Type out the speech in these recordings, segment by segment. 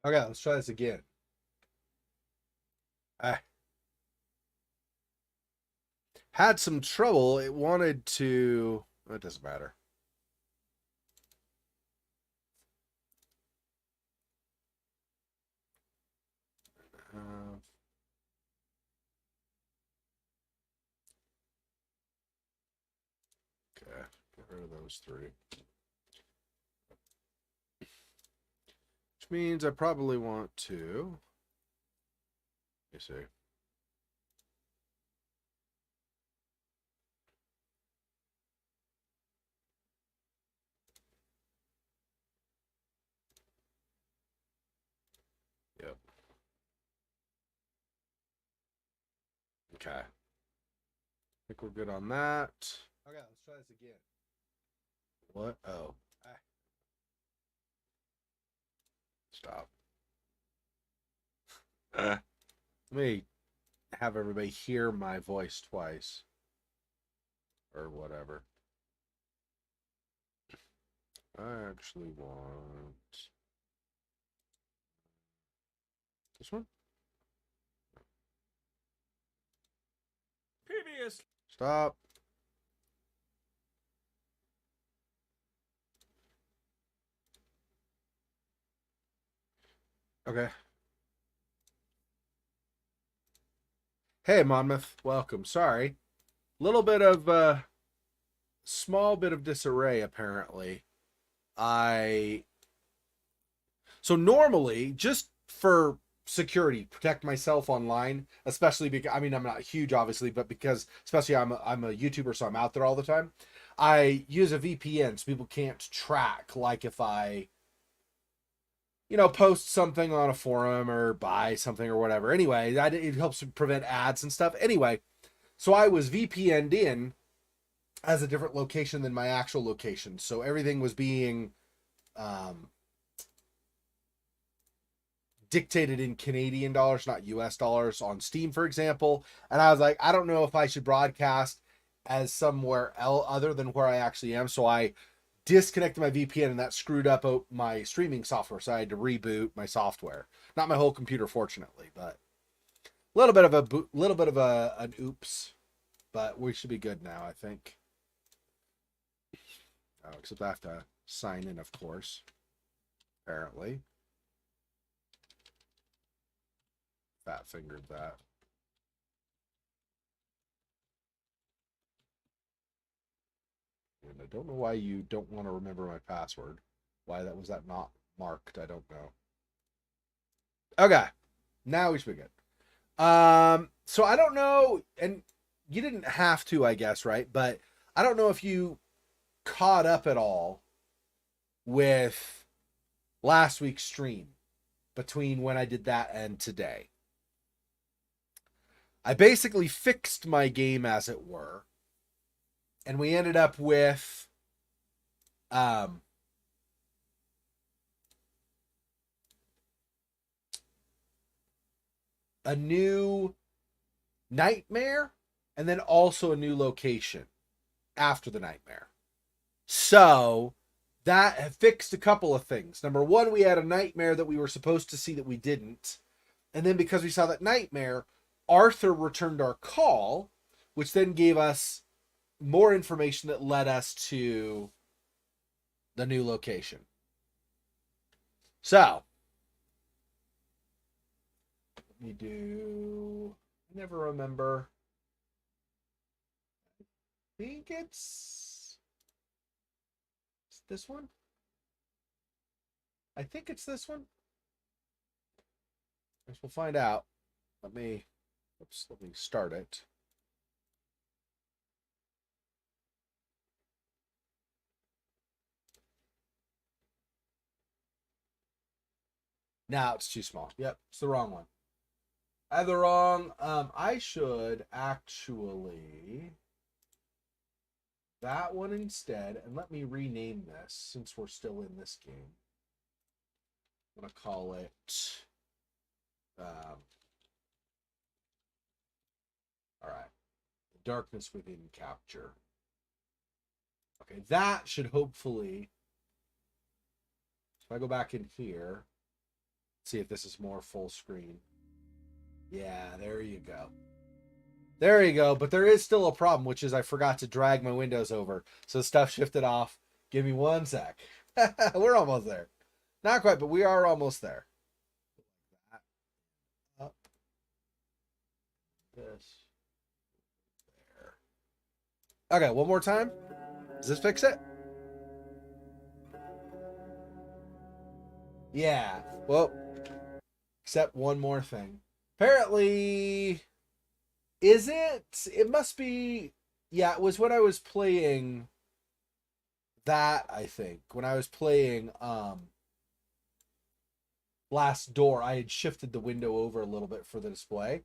Okay, let's try this again. I had some trouble. It wanted to. It doesn't matter. Uh, okay, get rid of those three. Which means I probably want to. Let me see. Yep. Okay. I think we're good on that. Okay, let's try this again. What? Oh. Stop. Let me have everybody hear my voice twice. Or whatever. I actually want this one. Previous. Stop. Okay. Hey, Monmouth. Welcome. Sorry. Little bit of small bit of disarray apparently. I So normally, just for security, protect myself online, especially because I mean I'm not huge obviously, but because especially I'm a YouTuber, so I'm out there all the time. I use a VPN so people can't track, like if I post something on a forum or buy something or whatever. Anyway, it helps prevent ads and stuff. Anyway, so I was VPN'd in as a different location than my actual location, so everything was being um, dictated in Canadian dollars, not US dollars on Steam, for example. And I was like, I don't know if I should broadcast as somewhere else other than where I actually am. So I disconnected my VPN and that screwed up my streaming software. So I had to reboot my software. Not my whole computer, fortunately, but a little bit of an oops. But we should be good now, I think. Oh, except I have to sign in, of course. Apparently. Fat fingered that. And I don't know why you don't want to remember my password. Why that was that not marked, I don't know. Okay. Now we should be good. So I don't know, and you didn't have to, I guess, right? But I don't know if you caught up at all with last week's stream between when I did that and today. I basically fixed my game, as it were, and we ended up with um a new nightmare and then also a new location after the nightmare. So that fixed a couple of things. Number one, we had a nightmare that we were supposed to see that we didn't. And then because we saw that nightmare, Arthur returned our call, which then gave us more information that led us to the new location. So, let me do. I never remember. I think it's this one. I think it's this one. I guess we'll find out. Let me start it. Now it's too small. Yep, it's the wrong one. I have the wrong. I should actually that one instead, and let me rename this since we're still in this game. I'm gonna call it. All right, Darkness Within Capture. Okay, that should hopefully. If I go back in here, See if this is more full screen. Yeah, there you go. There you go. But there is still a problem, which is I forgot to drag my windows over. So stuff shifted off. Give me one sec. We're almost there. Not quite, but we are almost there. Up. This. There. Okay, one more time. Does this fix it? Yeah. Well, except one more thing. Apparently, is it? It must be. Yeah, it was when I was playing that, I think. When I was playing Last Door, I had shifted the window over a little bit for the display,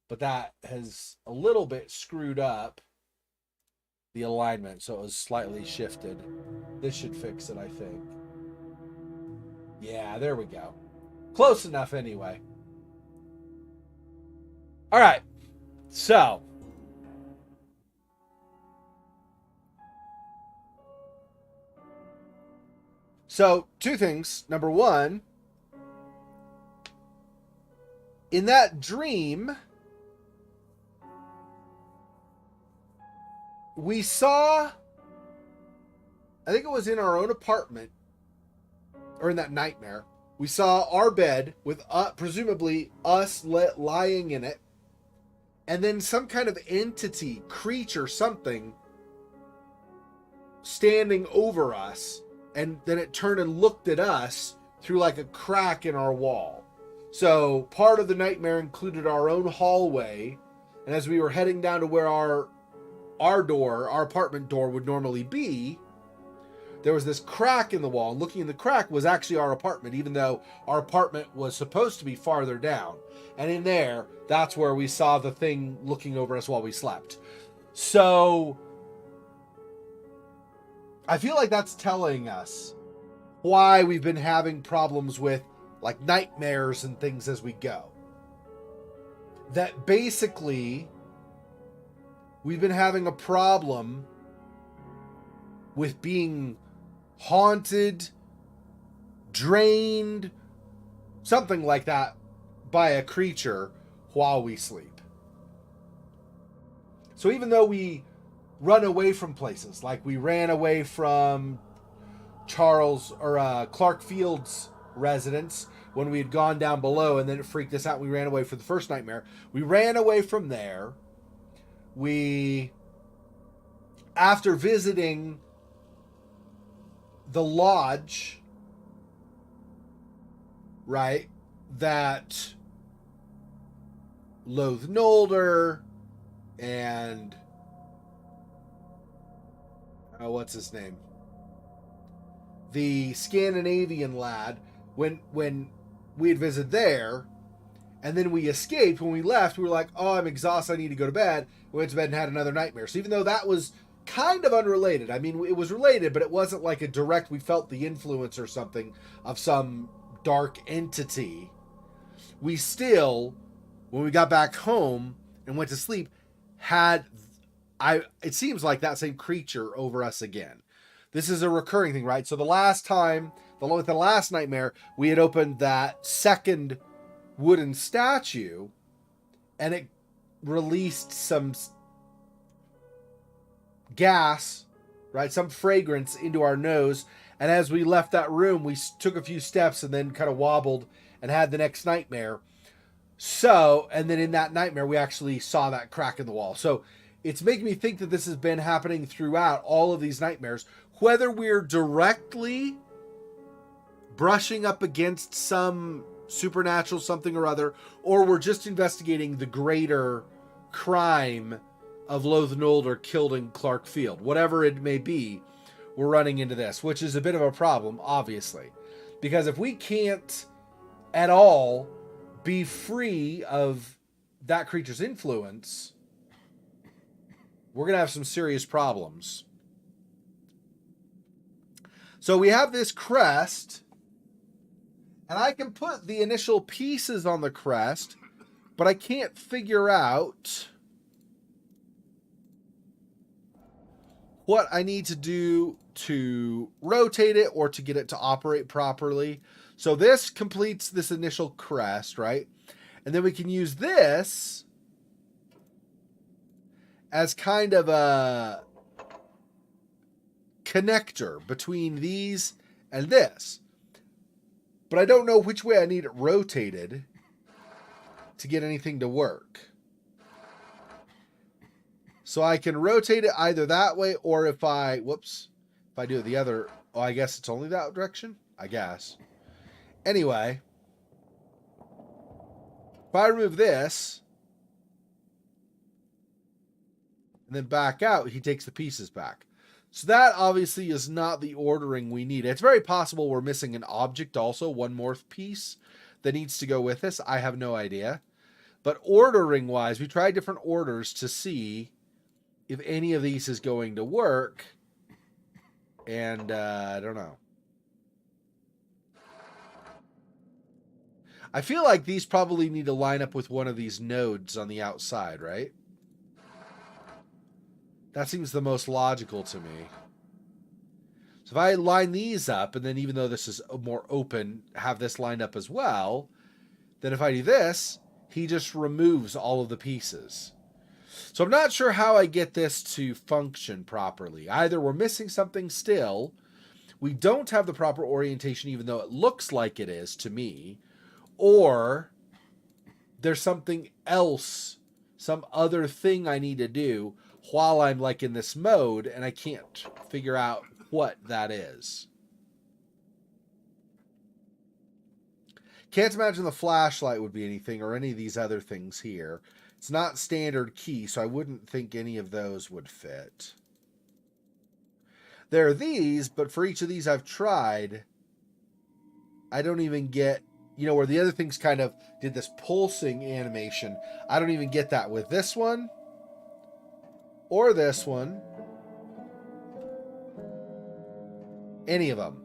but that has a little bit screwed up the alignment, so it was slightly shifted. This should fix it, I think. Yeah, there we go. Close enough anyway. All right. So, two things. Number one, in that dream, we saw, I think it was in our own apartment, or in that nightmare, we saw our bed with presumably us lying in it, and then some kind of entity, creature, something standing over us, and then it turned and looked at us through like a crack in our wall. So part of the nightmare included our own hallway, and as we were heading down to where our apartment door would normally be, there was this crack in the wall, and looking in the crack was actually our apartment, even though our apartment was supposed to be farther down. And in there, that's where we saw the thing looking over us while we slept. So I feel like that's telling us why we've been having problems with like nightmares and things as we go. That basically we've been having a problem with being haunted, drained, something like that by a creature while we sleep. So even though we run away from places, like we ran away from Clark Field's residence when we had gone down below, and then it freaked us out. We ran away for the first nightmare. We ran away from there. After visiting the lodge, right, that Nolder and what's his name? The Scandinavian lad, when we had visited there, and then we escaped. When we left, we were like, oh, I'm exhausted, I need to go to bed. We went to bed and had another nightmare. So even though that was kind of unrelated, I mean, it was related, but it wasn't like a direct, we felt the influence or something of some dark entity. We still, when we got back home and went to sleep, it seems like that same creature over us again. This is a recurring thing, right? So the last nightmare, we had opened that second wooden statue, and it released some gas, right? Some fragrance into our nose. And as we left that room, we took a few steps and then kind of wobbled and had the next nightmare. So, and then in that nightmare, we actually saw that crack in the wall. So it's making me think that this has been happening throughout all of these nightmares, whether we're directly brushing up against some supernatural something or other, or we're just investigating the greater crime of Nolder killing Clark Field. Whatever it may be, we're running into this, which is a bit of a problem, obviously. Because if we can't at all be free of that creature's influence, we're going to have some serious problems. So we have this crest, and I can put the initial pieces on the crest, but I can't figure out what I need to do to rotate it or to get it to operate properly. So this completes this initial crest, right? And then we can use this as kind of a connector between these and this. But I don't know which way I need it rotated to get anything to work. So I can rotate it either that way, or if I do it the other, oh, I guess it's only that direction? I guess. Anyway, if I remove this and then back out, he takes the pieces back. So that obviously is not the ordering we need. It's very possible we're missing an object also, one more piece that needs to go with this. I have no idea. But ordering wise, we tried different orders to see if any of these is going to work. And I don't know. I feel like these probably need to line up with one of these nodes on the outside, right? That seems the most logical to me. So if I line these up, and then even though this is more open, have this lined up as well, then if I do this, he just removes all of the pieces. So I'm not sure how I get this to function properly. Either we're missing something still, we don't have the proper orientation even though it looks like it is to me, or there's something else, some other thing I need to do while I'm like in this mode and I can't figure out what that is. Can't imagine the flashlight would be anything or any of these other things here. It's not standard key, so I wouldn't think any of those would fit. There are these, but for each of these I've tried, I don't even get, you know, where the other things kind of did this pulsing animation. I don't even get that with this one or this one. Any of them.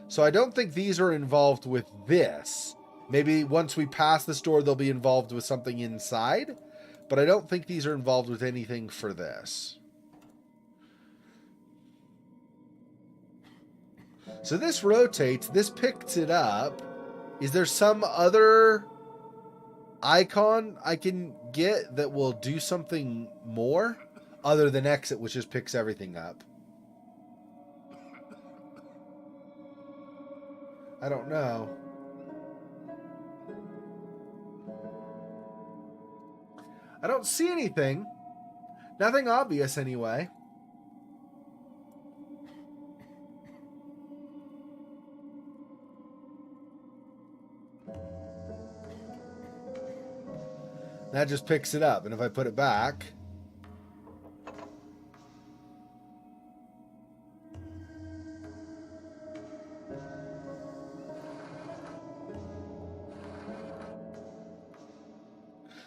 So I don't think these are involved with this. Maybe once we pass this door, they'll be involved with something inside. But I don't think these are involved with anything for this. So this rotates. This picks it up. Is there some other icon I can get that will do something more? Other than exit, which just picks everything up. I don't know. I don't see anything. Nothing obvious anyway. That just picks it up. And if I put it back...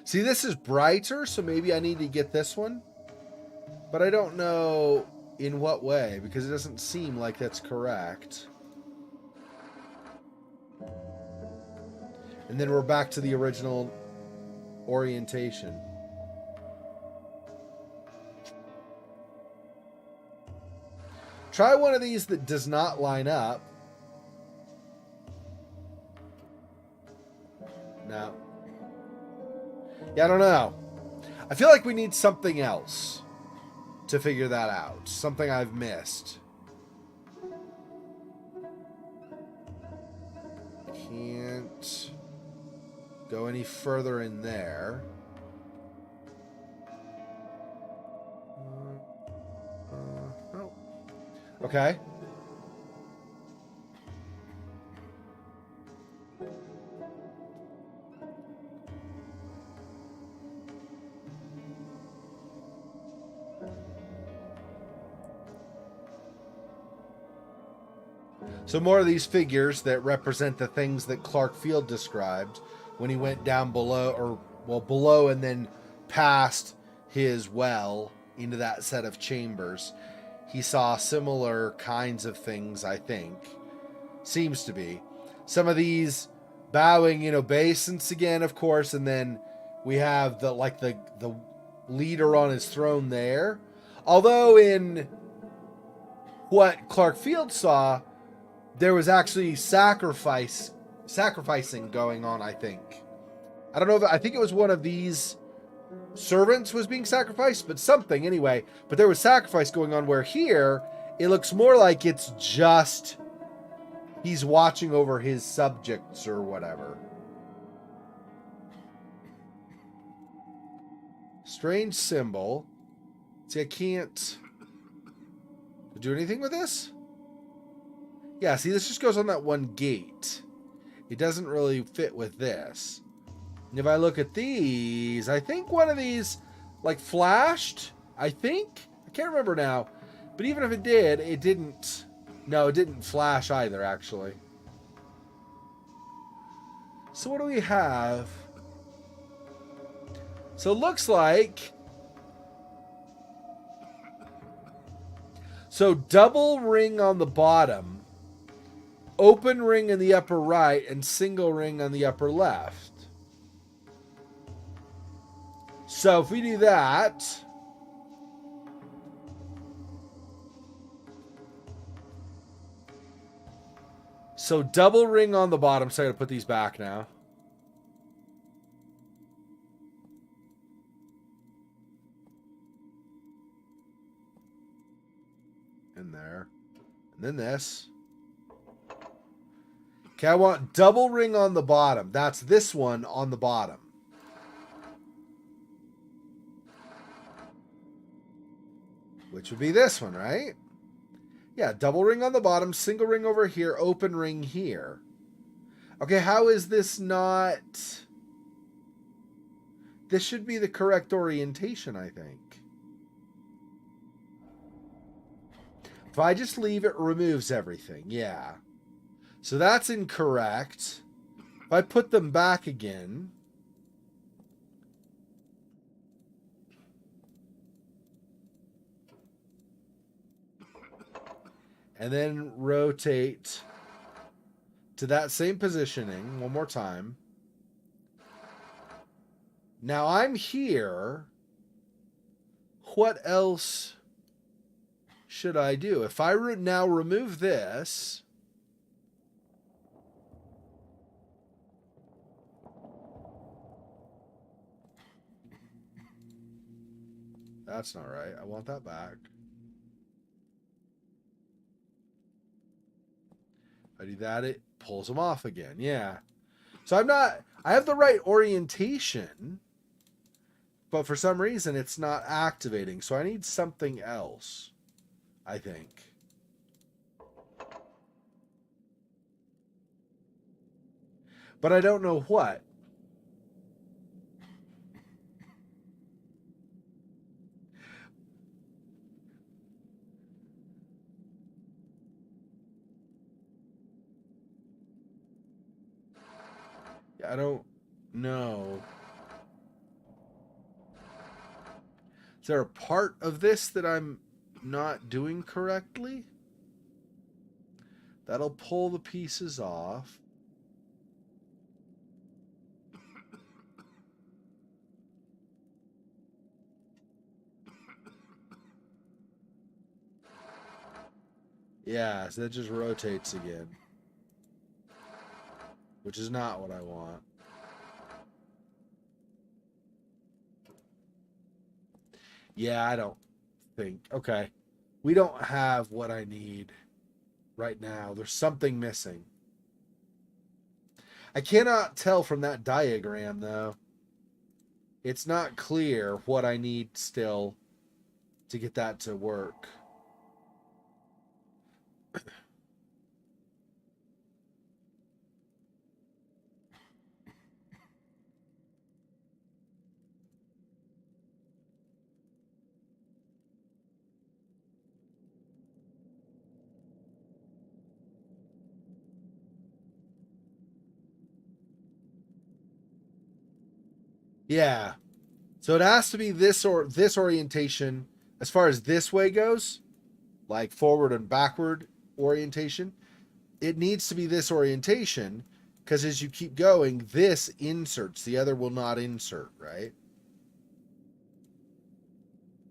See, this is brighter, so maybe I need to get this one. But I don't know in what way, because it doesn't seem like that's correct. And then we're back to the original orientation. Try one of these that does not line up. No. Yeah, I don't know. I feel like we need something else to figure that out. Something I've missed. Can't go any further in there. Oh. Okay. So more of these figures that represent the things that Clark Field described when he went down below, or well, below and then past his well into that set of chambers. He saw similar kinds of things, I think. Seems to be. Some of these bowing in obeisance again, of course, and then we have the leader on his throne there. Although in what Clark Field saw, there was actually sacrifice sacrificing going on, I think. I don't know if I think it was one of these servants was being sacrificed, but something anyway. But there was sacrifice going on, where here it looks more like it's just he's watching over his subjects or whatever. Strange symbol. See, I can't do anything with this. Yeah, see, this just goes on that one gate. It doesn't really fit with this. And if I look at these, I think one of these, like, flashed. I think? I can't remember now. But even if it did, it didn't... No, it didn't flash either, actually. So what do we have? So it looks like... So double ring on the bottom. Open ring in the upper right and single ring on the upper left. So if we do that, so double ring on the bottom. So I gotta put these back now. In there. And then this. Okay, I want double ring on the bottom. That's this one on the bottom. Which would be this one, right? Yeah, double ring on the bottom, single ring over here, open ring here. Okay, how is this not... This should be the correct orientation, I think. If I just leave, it removes everything. Yeah. So that's incorrect. If I put them back again... And then rotate to that same positioning one more time. Now I'm here. What else should I do? If I now remove this... That's not right. I want that back. I do that, it pulls them off again. Yeah. So I have the right orientation, but for some reason it's not activating. So I need something else, I think. But I don't know what. I don't know. Is there a part of this that I'm not doing correctly? That'll pull the pieces off. Yeah, so that just rotates again. Which is not what I want. Yeah, I don't think. Okay. We don't have what I need right now. There's something missing. I cannot tell from that diagram, though. It's not clear what I need still to get that to work. Yeah. So it has to be this or this orientation as far as this way goes, like forward and backward orientation. It needs to be this orientation because as you keep going, this inserts. The other will not insert, right?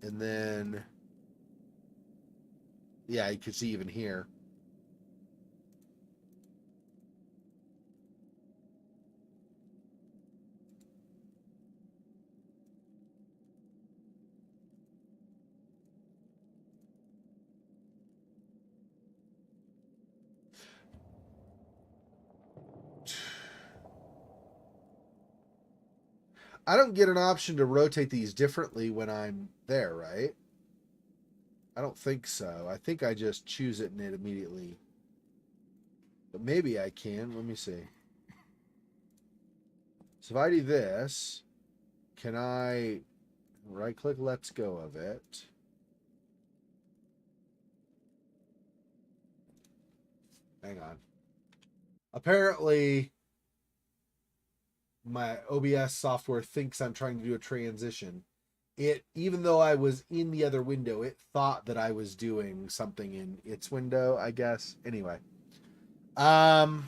And then, yeah, you can see even here. I don't get an option to rotate these differently when I'm there, right? I don't think so. I think I just choose it and it immediately. But maybe I can. Let me see. So if I do this, can I right click, let's go of it. Hang on. Apparently, my OBS software thinks I'm trying to do a transition. It, even though I was in the other window, it thought that I was doing something in its window, I guess. Anyway. So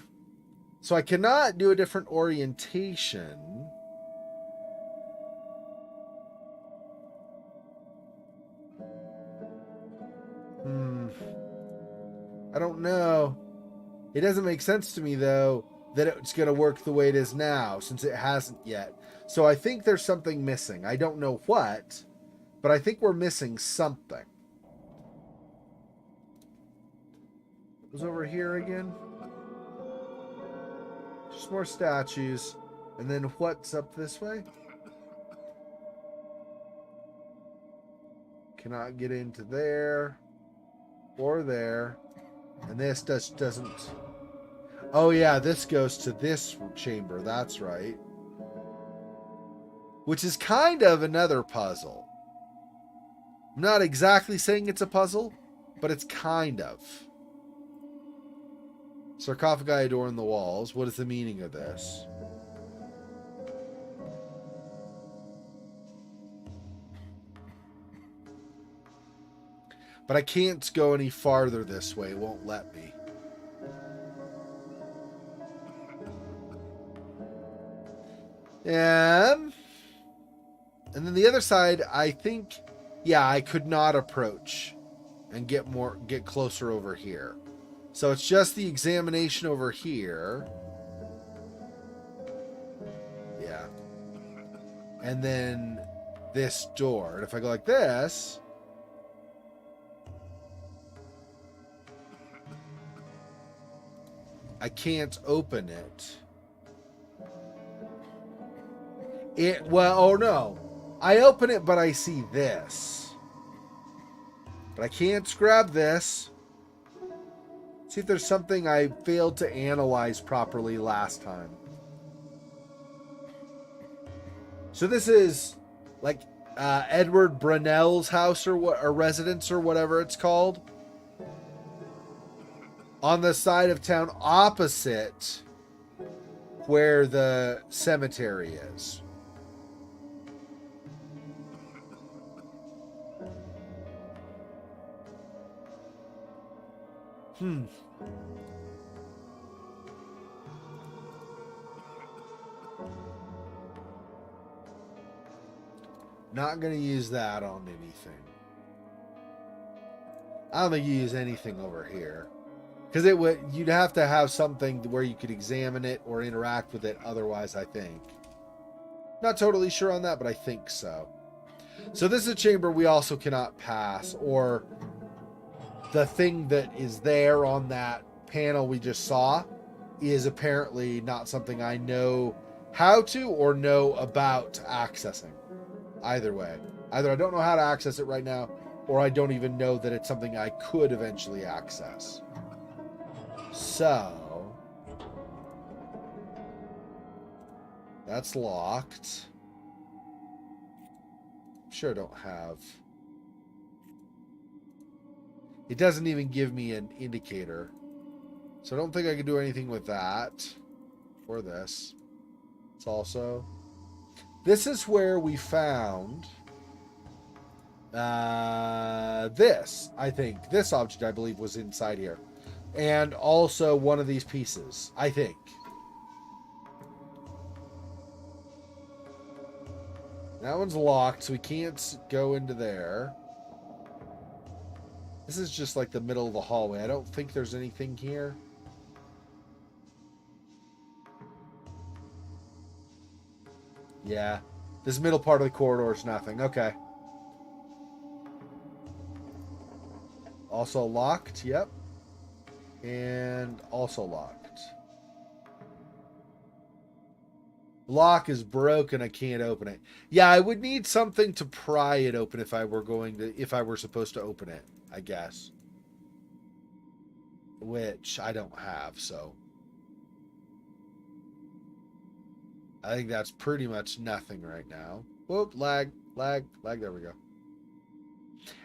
I cannot do a different orientation. I don't know. It doesn't make sense to me, though, that it's going to work the way it is now, since it hasn't yet. So I think there's something missing. I don't know what, but I think we're missing something. What was over here again? Just more statues. And then what's up this way? Cannot get into there or there. And this doesn't... Oh yeah, this goes to this chamber. That's right. Which is kind of another puzzle. I'm not exactly saying it's a puzzle, but it's kind of. Sarcophagi adorn the walls. What is the meaning of this? But I can't go any farther this way. It won't let me. And then the other side, I think, yeah, I could not approach and get closer over here. So it's just the examination over here. Yeah. And then this door. And if I go like this, I can't open it. Well, oh no. I open it, but I see this. But I can't grab this. See if there's something I failed to analyze properly last time. So this is like Edward Brunel's house or residence or whatever it's called. On the side of town opposite where the cemetery is. Not going to use that on anything. I don't think you use anything over here. Because you'd have to have something where you could examine it or interact with it otherwise, I think. Not totally sure on that, but I think so. So this is a chamber we also cannot pass, or the thing that is there on that panel we just saw is apparently not something I know how to or know about accessing. Either way. Either I don't know how to access it right now, or I don't even know that it's something I could eventually access. So that's locked. Sure, I don't have. It doesn't even give me an indicator. So I don't think I can do anything with that. Or this. It's also... This is where we found... this, I think. This object, I believe, was inside here. And also one of these pieces, I think. That one's locked, so we can't go into there. This is just like the middle of the hallway. I don't think there's anything here. Yeah. This middle part of the corridor is nothing. Okay. Also locked. Yep. And also locked. Lock is broken. I can't open it. Yeah, I would need something to pry it open if I were supposed to open it, I guess. Which I don't have, so I think that's pretty much nothing right now. Whoop, lag, lag, lag. There we go.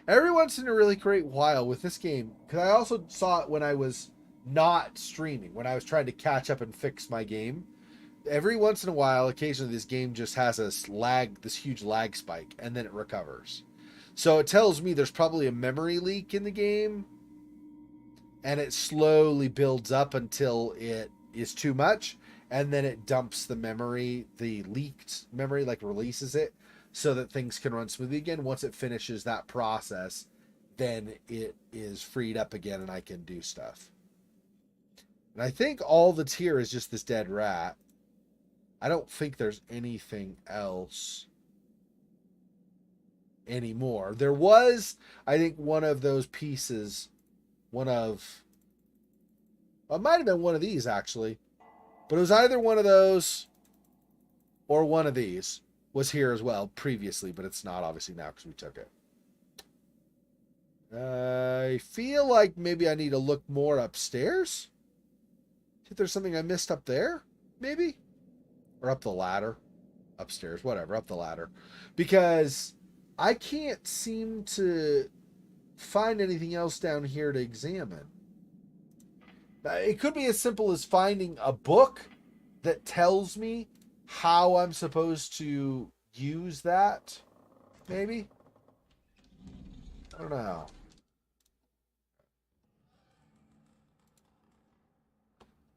Every once in a really great while with this game, because I also saw it when I was not streaming, when I was trying to catch up and fix my game. Every once in a while, occasionally this game just has this huge lag spike, and then it recovers. So it tells me there's probably a memory leak in the game, and it slowly builds up until it is too much, and then it dumps the leaked memory, like releases it, so that things can run smoothly again. Once it finishes that process, then it is freed up again, and I can do stuff. And I think all that's here is just this dead rat. I don't think there's anything else anymore. There was, I think, one of those pieces, well, it might have been one of these actually, but it was either one of those or one of these was here as well previously, but it's not obviously now because we took it. I feel like maybe I need to look more upstairs. See if there's something I missed up there, maybe? Or up the ladder. Upstairs, whatever, up the ladder. Because I can't seem to find anything else down here to examine. It could be as simple as finding a book that tells me how I'm supposed to use that, maybe? I don't know.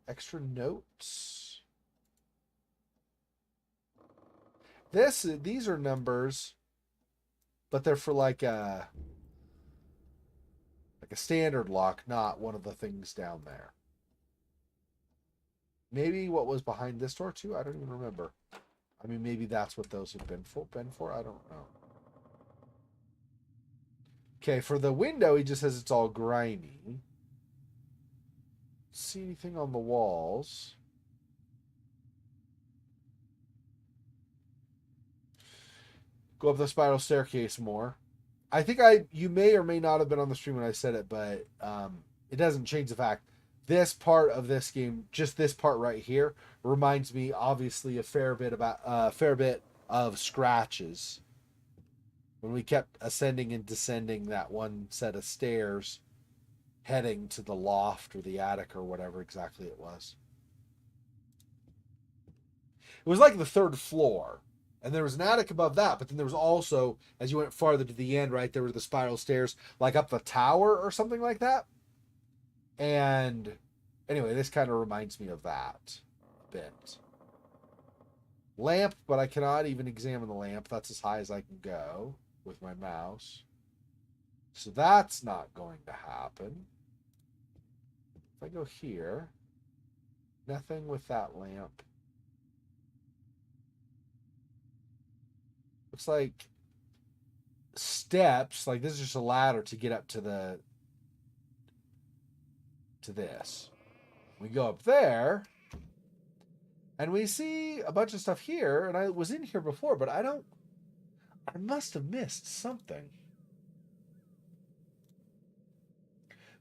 Extra notes. These are numbers, but they're for like a standard lock, not one of the things down there. Maybe what was behind this door too? I don't even remember. I mean, maybe that's what those have been for. I don't know. Okay, for the window, he just says it's all grimy. See anything on the walls? Go up the spiral staircase more. I think you may or may not have been on the stream when I said it, but it doesn't change the fact this part of this game, just this part right here, reminds me obviously a fair bit of Scratches. When we kept ascending and descending that one set of stairs, heading to the loft or the attic or whatever exactly it was. It was like the third floor. And there was an attic above that, but then there was also, as you went farther to the end, right, there were the spiral stairs, like up the tower or something like that. And anyway, this kind of reminds me of that a bit. Lamp, but I cannot even examine the lamp. That's as high as I can go with my mouse. So that's not going to happen. If I go here, nothing with that lamp. Looks like steps, like this is just a ladder to get up to this. We go up there and we see a bunch of stuff here, and I was in here before, but I must have missed something.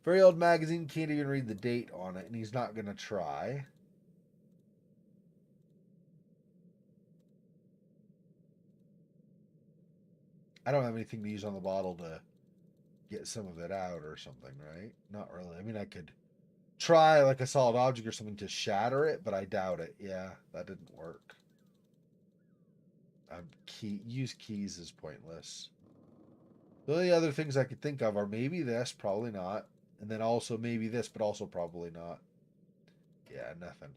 Very old magazine, can't even read the date on it, and he's not going to try. I don't have anything to use on the bottle to get some of it out or something, right? Not really. I mean, I could try like a solid object or something to shatter it, but I doubt it. Yeah, that didn't work. Use keys is pointless. The only other things I could think of are maybe this, probably not, and then also maybe this, but also probably not. Yeah, nothing.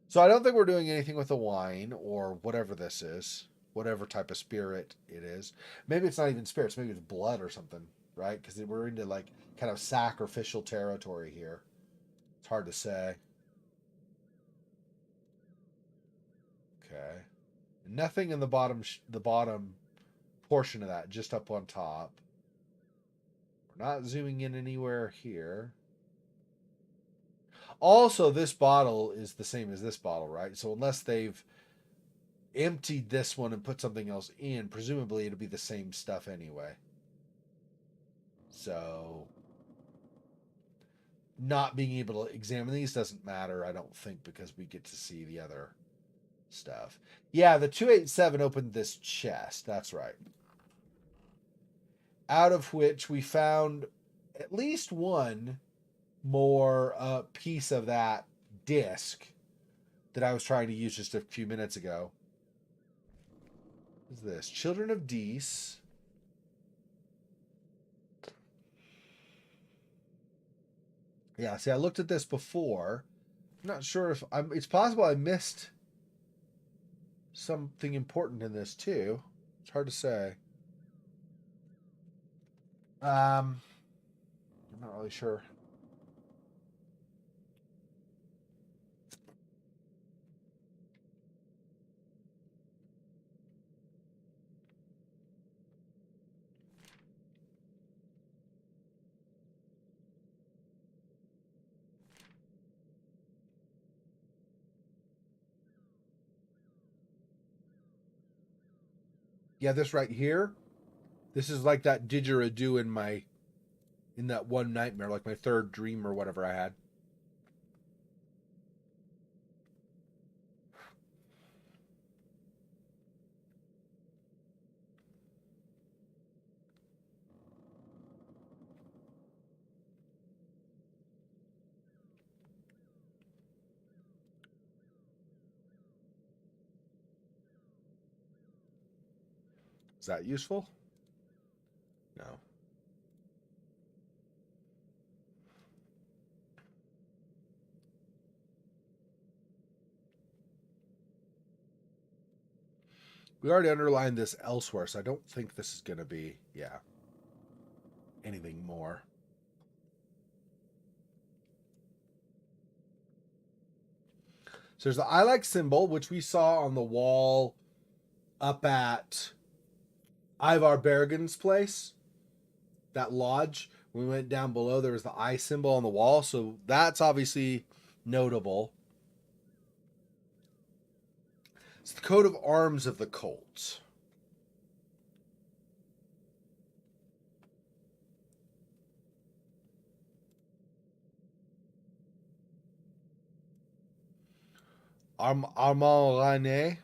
So I don't think we're doing anything with the wine or whatever this is, whatever type of spirit it is. Maybe it's not even spirits, maybe it's blood or something, right? Because we're into like kind of sacrificial territory here. It's hard to say. Okay. Nothing in the bottom portion of that, just up on top. We're not zooming in anywhere here. Also, this bottle is the same as this bottle, right? So unless they've emptied this one and put something else in, presumably it'll be the same stuff anyway. So not being able to examine these doesn't matter, I don't think, because we get to see the other stuff. Yeah, the 287 opened this chest. That's right. Out of which we found at least one more piece of that disc that I was trying to use just a few minutes ago. What is this? Children of Dees. Yeah, see, I looked at this before. I'm not sure if it's possible I missed something important in this too. It's hard to say. I'm not really sure. Yeah, this right here. This is like that didgeridoo in that one nightmare, like my third dream or whatever I had. Is that useful? No. We already underlined this elsewhere, so I don't think this is going to be, yeah, anything more. So there's the I like symbol, which we saw on the wall up at Ivar Bergen's place, that lodge. When we went down below, there was the I symbol on the wall, so that's obviously notable. It's the coat of arms of the Colts. Armand Rane.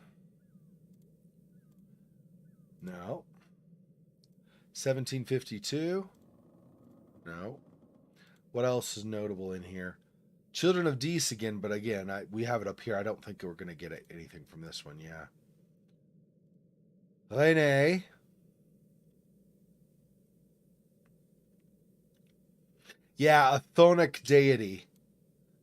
No. 1752. No. What else is notable in here? Children of Dees again, but again, we have it up here. I don't think we're going to get anything from this one. Yeah. Rene. Yeah, a chthonic deity.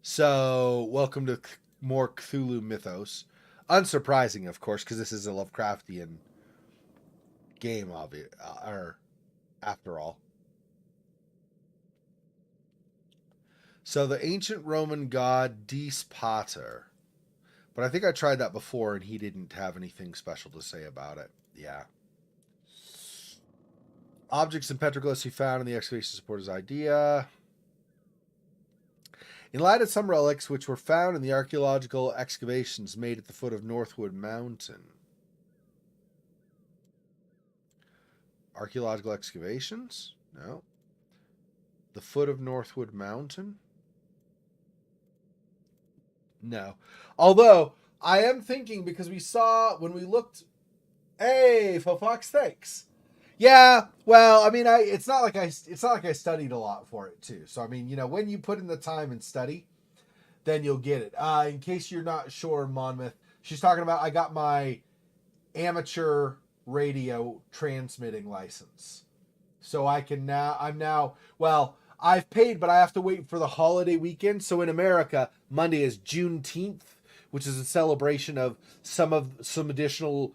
So, welcome to more Cthulhu mythos. Unsurprising, of course, because this is a Lovecraftian game, or after all. So, the ancient Roman god Dies Pater. But I think I tried that before, and he didn't have anything special to say about it. Yeah. Objects and petroglyphs he found in the excavation support his idea. In light of some relics which were found in the archaeological excavations made at the foot of Northwood Mountain. Archaeological excavations? No. The foot of Northwood Mountain? No. Although, I am thinking, because we saw when we looked. Hey, Fofox, thanks. Yeah, well, I mean, it's not like I studied a lot for it too. So I mean, when you put in the time and study, then you'll get it. In case you're not sure, Monmouth, she's talking about I got my amateur radio transmitting license, so I'm now I've paid, but I have to wait for the holiday weekend. So in America, Monday is Juneteenth, which is a celebration of some additional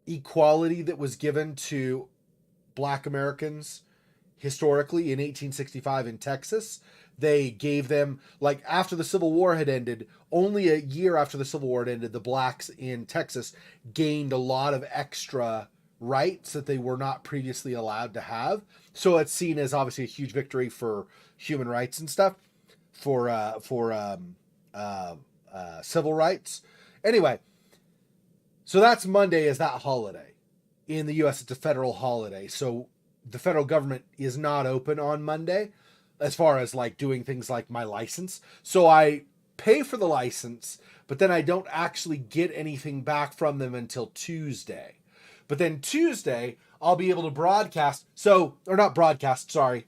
equality that was given to Black Americans historically in 1865 in Texas. They gave them, like, after the Civil War had ended, only a year after the Civil War had ended, the blacks in Texas gained a lot of extra rights that they were not previously allowed to have. So it's seen as obviously a huge victory for human rights and stuff, for civil rights. Anyway, so that's Monday is that holiday. In the US, it's a federal holiday. So the federal government is not open on Monday as far as like doing things like my license. So I pay for the license, but then I don't actually get anything back from them until Tuesday. But then Tuesday, I'll be able to broadcast. So, or not broadcast, sorry.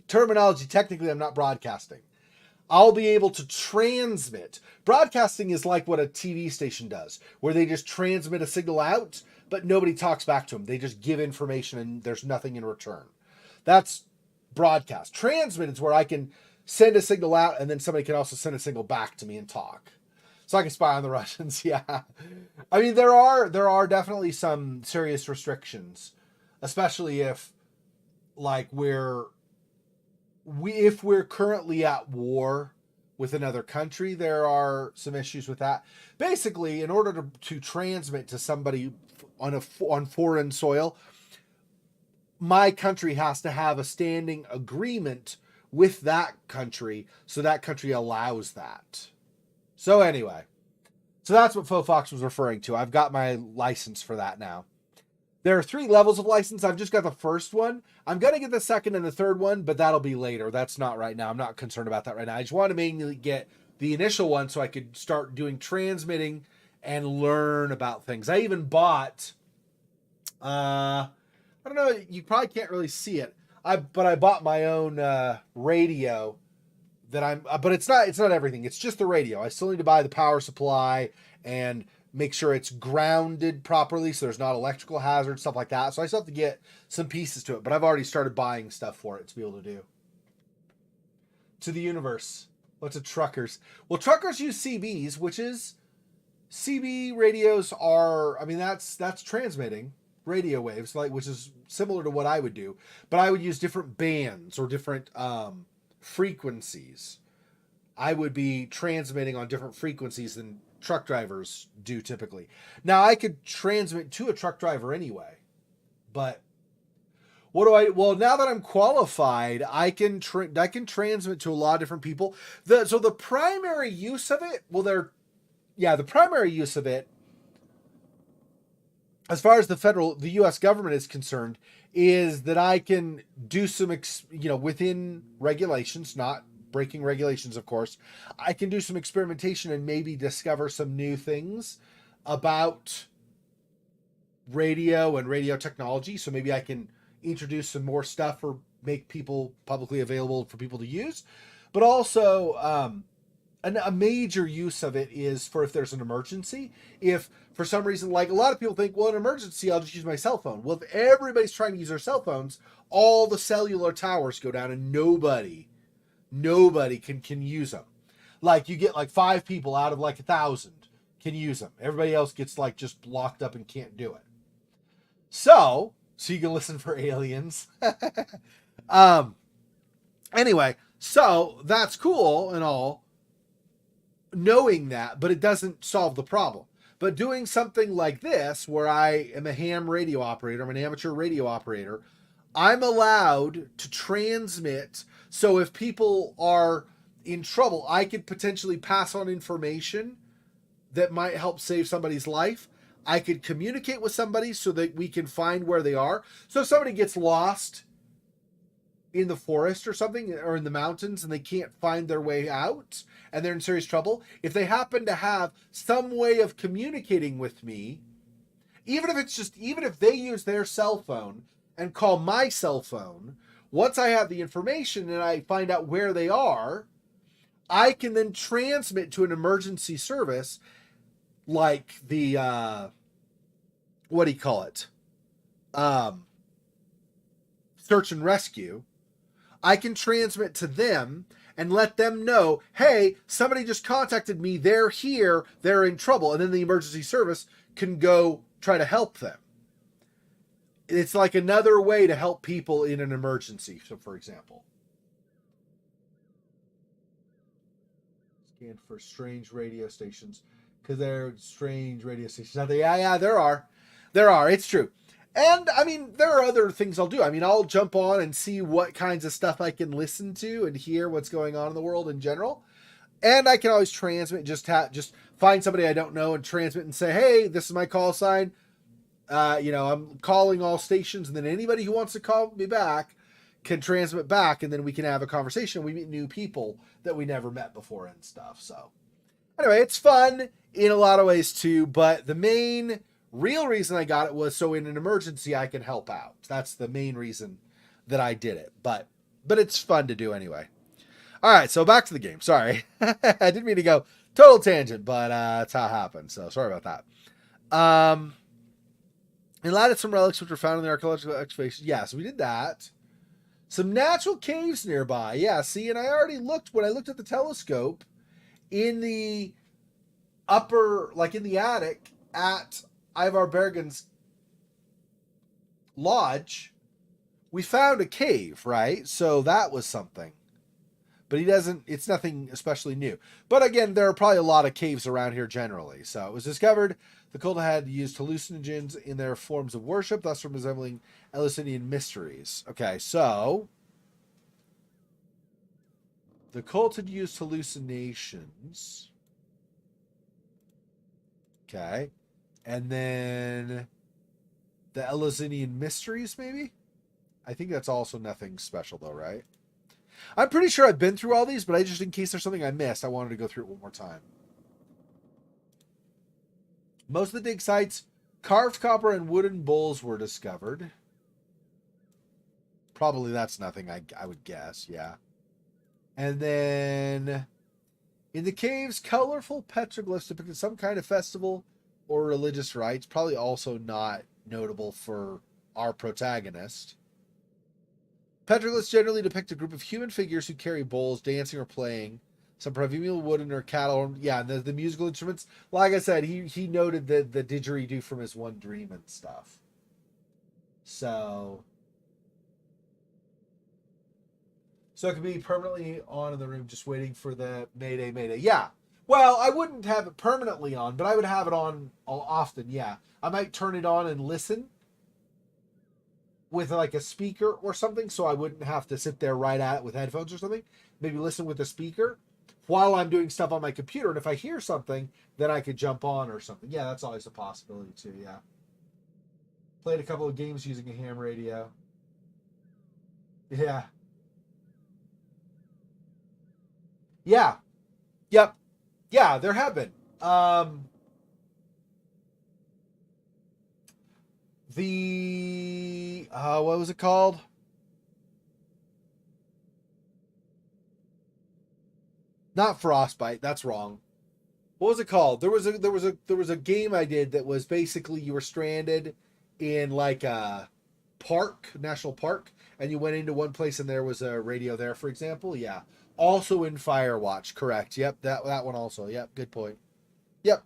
Terminology, technically, I'm not broadcasting. I'll be able to transmit. Broadcasting is like what a TV station does, where they just transmit a signal out, but nobody talks back to them. They just give information and there's nothing in return. That's broadcast. Transmit is where I can send a signal out and then somebody can also send a signal back to me and talk. So I can spy on the Russians. Yeah. I mean, there are definitely some serious restrictions, especially if like if we're currently at war with another country, there are some issues with that. Basically, in order to transmit to somebody on foreign soil, my country has to have a standing agreement with that country, so that country allows that. So anyway, so that's what Faux Fox was referring to. I've got my license for that now. There are 3 levels of license. I've just got the first one. I'm going to get the second and the third one, but that'll be later. That's not right now. I'm not concerned about that right now. I just want to mainly get the initial one so I could start doing transmitting and learn about things. I even bought, I don't know, you probably can't really see it. But I bought my own radio but it's not everything. It's just the radio. I still need to buy the power supply and make sure it's grounded properly so there's not electrical hazards, stuff like that. So I still have to get some pieces to it, but I've already started buying stuff for it to be able to do. To the universe. What's a truckers? Well, truckers use CBs, which is CB radios are, I mean, that's transmitting radio waves, like, which is similar to what I would do, but I would use different bands or different frequencies. I would be transmitting on different frequencies than truck drivers do typically. Now I could transmit to a truck driver anyway, but well, now that I'm qualified, I can transmit to a lot of different people. So the primary use of it, the primary use of it, as far as the U.S. government is concerned, is that I can do some, within regulations, not breaking regulations, of course, I can do some experimentation and maybe discover some new things about radio and radio technology. So maybe I can introduce some more stuff or make people publicly available for people to use. But also, a major use of it is for if there's an emergency. If for some reason, like a lot of people think, well, an emergency, I'll just use my cell phone. Well, if everybody's trying to use their cell phones, all the cellular towers go down and nobody can use them. Like you get like 5 people out of like 1,000 can use them. Everybody else gets like just locked up and can't do it. So you can listen for aliens. Anyway, so that's cool and all, knowing that, but it doesn't solve the problem. But doing something like this, where I am a ham radio operator, I'm an amateur radio operator, I'm allowed to transmit. So if people are in trouble, I could potentially pass on information that might help save somebody's life. I could communicate with somebody so that we can find where they are. So if somebody gets lost in the forest or something, or in the mountains, and they can't find their way out and they're in serious trouble, if they happen to have some way of communicating with me, even if they use their cell phone and call my cell phone, once I have the information and I find out where they are, I can then transmit to an emergency service like the what do you call it? Search and rescue. I can transmit to them and let them know, hey, somebody just contacted me. They're here. They're in trouble. And then the emergency service can go try to help them. It's like another way to help people in an emergency. So, for example, scan for strange radio stations, because there are strange radio stations out there. Yeah, there are. It's true. And I mean, there are other things I'll do. I mean, I'll jump on and see what kinds of stuff I can listen to and hear what's going on in the world in general. And I can always transmit, just find somebody I don't know and transmit and say, hey, this is my call sign. I'm calling all stations, and then anybody who wants to call me back can transmit back, and then we can have a conversation. We meet new people that we never met before and stuff. So anyway, it's fun in a lot of ways too, but the main real reason I got it was so in an emergency I can help out. That's the main reason that I did it. But it's fun to do anyway. All right, so back to the game. Sorry. I didn't mean to go total tangent, but that's how it happened. So sorry about that. And added some relics which were found in the archaeological excavation. Yeah, so we did that. Some natural caves nearby. Yeah, see, and I already looked, when I looked at the telescope, in the upper, like in the attic at Ivar Bergen's lodge, we found a cave, right? So that was something. But it's nothing especially new. But again, there are probably a lot of caves around here generally. So it was discovered the cult had used hallucinogens in their forms of worship, thus resembling Eleusinian mysteries. Okay, so the cult had used hallucinations. Okay. And then the Eleusinian mysteries, maybe? I think that's also nothing special though, right? I'm pretty sure I've been through all these, but I just, in case there's something I missed, I wanted to go through it one more time. Most of the dig sites, carved copper and wooden bowls were discovered. Probably that's nothing, I would guess, yeah. And then in the caves, colorful petroglyphs depicted some kind of festival or religious rites, probably also not notable for our protagonist. Petroglyphs generally depict a group of human figures who carry bowls, dancing or playing. Some primeval wooden or cattle. Yeah, and the musical instruments. Like I said, he noted the didgeridoo from his One Dream and stuff. So it could be permanently on in the room, just waiting for the Mayday, Mayday. Yeah. Well, I wouldn't have it permanently on, but I would have it on often, yeah. I might turn it on and listen with like a speaker or something, so I wouldn't have to sit there right at it with headphones or something. Maybe listen with a speaker while I'm doing stuff on my computer, and if I hear something, then I could jump on or something. Yeah, that's always a possibility too, yeah. Played a couple of games using a ham radio. Yeah. Yeah. Yep. Yeah, there have been. What was it called? Not Frostbite. That's wrong. What was it called? There was a game I did that was basically you were stranded in like a national park, and you went into one place and there was a radio there, for example. Yeah. Also in Firewatch, correct. Yep, that one also. Yep, good point. Yep.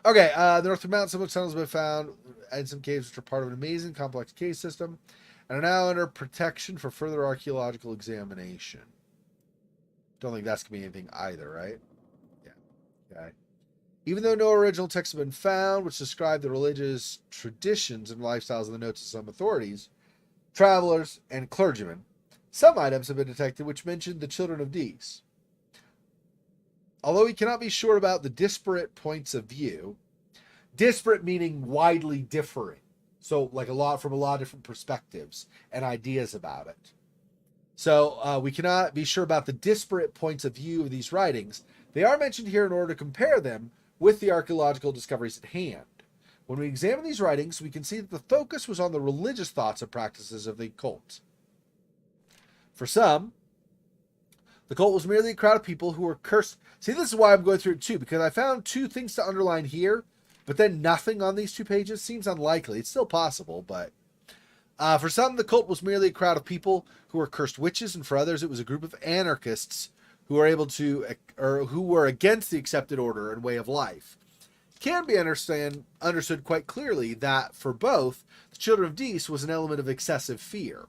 Okay, the Northern Mountains, some tunnels have been found, and some caves which are part of an amazing complex cave system, and are now under protection for further archaeological examination. Don't think that's going to be anything either, right? Yeah. Okay. Even though no original texts have been found which describe the religious traditions and lifestyles of the notes of some authorities, travelers, and clergymen, some items have been detected which mention the children of Dis. Although we cannot be sure about the disparate points of view, disparate meaning widely differing, so like from a lot of different perspectives and ideas about it. So we cannot be sure about the disparate points of view of these writings. They are mentioned here in order to compare them with the archaeological discoveries at hand. When we examine these writings, we can see that the focus was on the religious thoughts and practices of the cult. For some, the cult was merely a crowd of people who were cursed. See, this is why I'm going through it too, because I found two things to underline here, but then nothing on these 2 pages. Seems unlikely. It's still possible, but for some, the cult was merely a crowd of people who were cursed witches, and for others, it was a group of anarchists who were against the accepted order and way of life. It can be understood quite clearly that for both, the children of Dis was an element of excessive fear.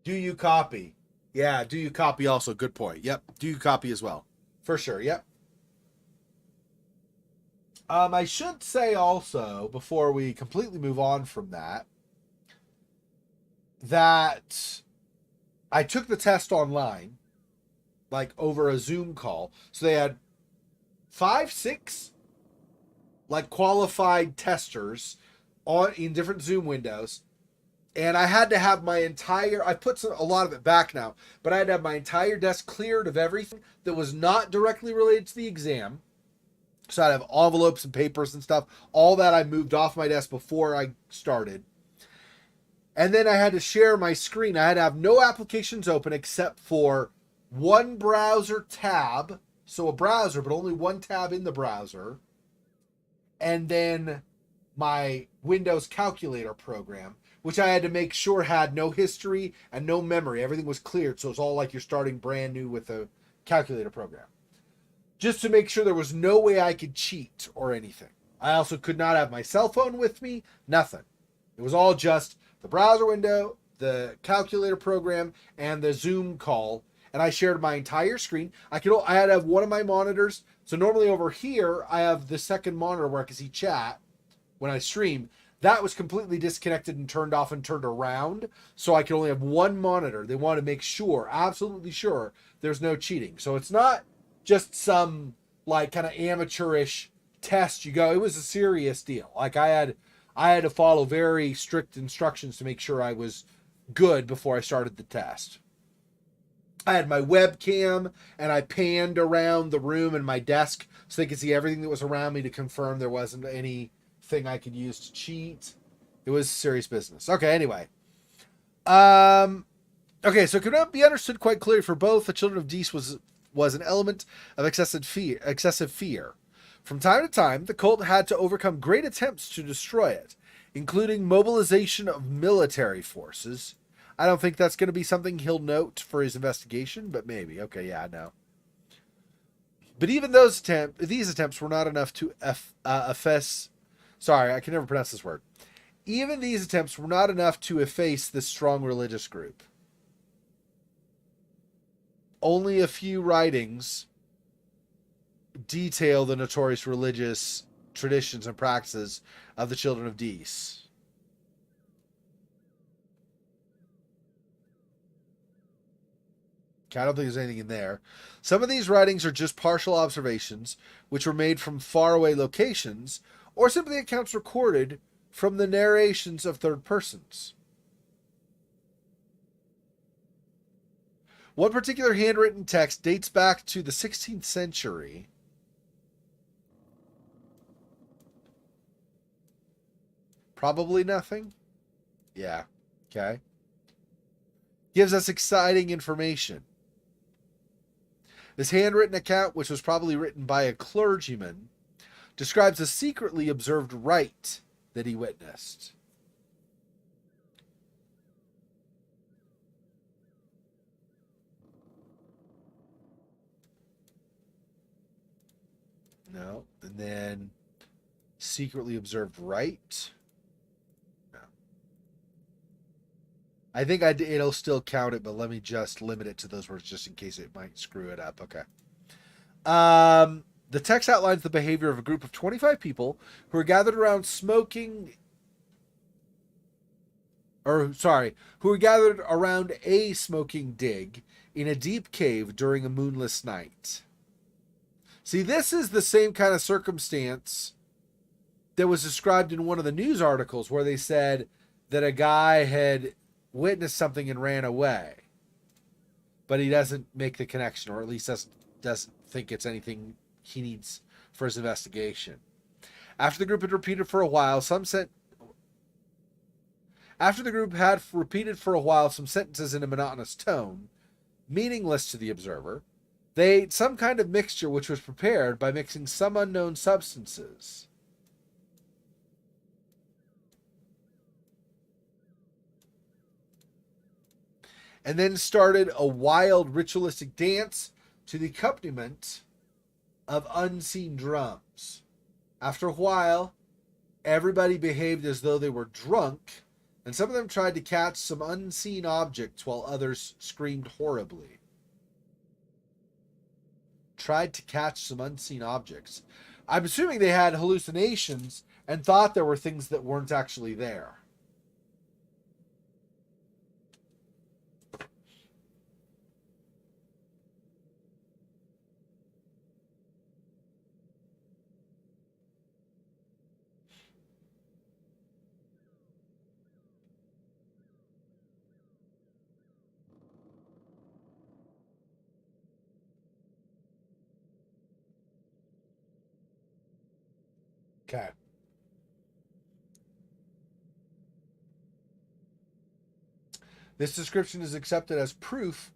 Do you copy? Yeah, do you copy also? Good point. Yep. Do you copy as well? For sure. Yep. I should say also, before we completely move on from that, that I took the test online, like over a Zoom call. So they had 5, 6 like qualified testers on in different Zoom windows. And I had to have my entire, I put a lot of it back now, but I had to have my entire desk cleared of everything that was not directly related to the exam. So I'd have envelopes and papers and stuff. All that I moved off my desk before I started. And then I had to share my screen. I had to have no applications open except for one browser tab. So a browser, but only one tab in the browser. And then my Windows calculator program, which I had to make sure had no history and no memory. Everything was cleared. So it's all like you're starting brand new with a calculator program. Just to make sure there was no way I could cheat or anything. I also could not have my cell phone with me. Nothing. It was all just the browser window, the calculator program, and the Zoom call. And I shared my entire screen. I had to have one of my monitors. So normally over here, I have the second monitor where I can see chat when I stream. That was completely disconnected and turned off and turned around. So I could only have one monitor. They want to make sure, absolutely sure, there's no cheating. So it's not just some like kind of amateurish test you go. It was a serious deal. Like I had to follow very strict instructions to make sure I was good before I started the test. I had my webcam and I panned around the room and my desk so they could see everything that was around me to confirm there wasn't anything I could use to cheat. It was serious business. Okay, anyway. Okay, so it could not be understood quite clearly for both the Children of Dees was an element of excessive fear. From time to time, the cult had to overcome great attempts to destroy it, including mobilization of military forces. I don't think that's going to be something he'll note for his investigation, but maybe. Okay, yeah, no. But even these attempts were not enough to efface. Sorry, I can never pronounce this word. Even these attempts were not enough to efface this strong religious group. Only a few writings detail the notorious religious traditions and practices of the Children of Dees. Okay, I don't think there's anything in there. Some of these writings are just partial observations, which were made from faraway locations, or simply accounts recorded from the narrations of third persons. One particular handwritten text dates back to the 16th century. Probably nothing. Yeah. Okay. Gives us exciting information. This handwritten account, which was probably written by a clergyman, describes a secretly observed rite that he witnessed. No. And then secretly observed rite. No. I think it'll still count it, but let me just limit it to those words just in case it might screw it up. Okay. The text outlines the behavior of a group of 25 people who are gathered around who are gathered around a smoking dig in a deep cave during a moonless night. See, this is the same kind of circumstance that was described in one of the news articles where they said that a guy had witnessed something and ran away. But he doesn't make the connection, or at least doesn't think it's anything he needs for his investigation. After the group had repeated for a while, some sentences in a monotonous tone, meaningless to the observer, they ate some kind of mixture which was prepared by mixing some unknown substances. And then started a wild ritualistic dance to the accompaniment of unseen drums. After a while, everybody behaved as though they were drunk, and some of them tried to catch some unseen objects while others screamed horribly. Tried to catch some unseen objects. I'm assuming they had hallucinations and thought there were things that weren't actually there. Okay. This description is accepted as proof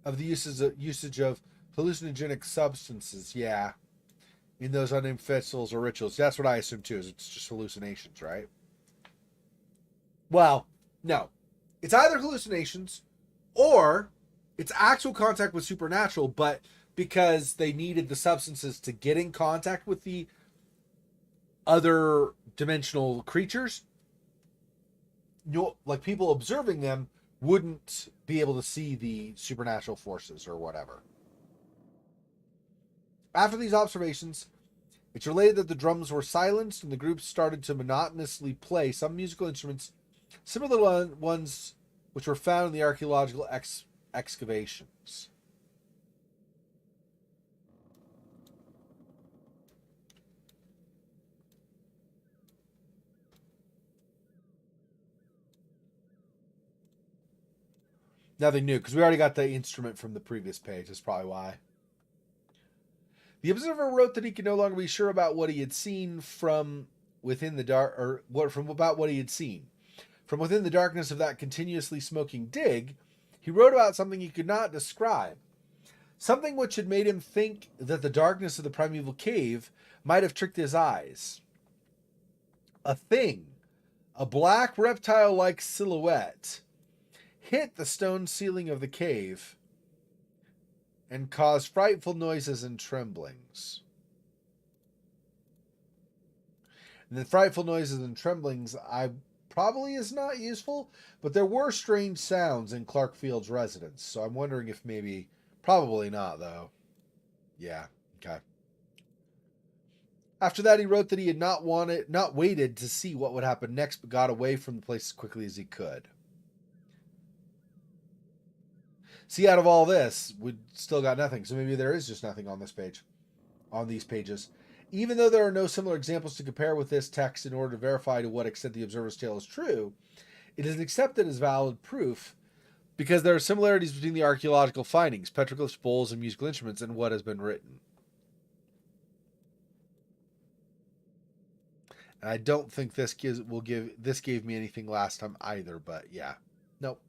of the usage of hallucinogenic substances. Yeah. In those unnamed festivals or rituals. That's what I assume too, is it's just hallucinations, right? Well, no. It's either hallucinations or it's actual contact with supernatural, but because they needed the substances to get in contact with the other dimensional creatures, like people observing them wouldn't be able to see the supernatural forces or whatever. After these observations, it's related that the drums were silenced and the group started to monotonously play some musical instruments similar to ones which were found in the archaeological excavations. Nothing new, because we already got the instrument from the previous page. That's probably why. The observer wrote that he could no longer be sure about what he had seen from within the dark, or about what he had seen. From within the darkness of that continuously smoking dig, he wrote about something he could not describe. Something which had made him think that the darkness of the primeval cave might have tricked his eyes. A thing, a black reptile-like silhouette, hit the stone ceiling of the cave and caused frightful noises and tremblings. And the frightful noises and tremblings probably is not useful, but there were strange sounds in Clark Field's residence, so I'm wondering if maybe, probably not though. Yeah, okay. After that, he wrote that he had not waited to see what would happen next, but got away from the place as quickly as he could. See, out of all this, we still got nothing. So maybe there is just nothing on this page, on these pages. Even though there are no similar examples to compare with this text in order to verify to what extent the observer's tale is true, it is accepted as valid proof because there are similarities between the archaeological findings, petroglyphs, bowls, and musical instruments, and what has been written. And I don't think this gave me anything last time either, but yeah. Nope.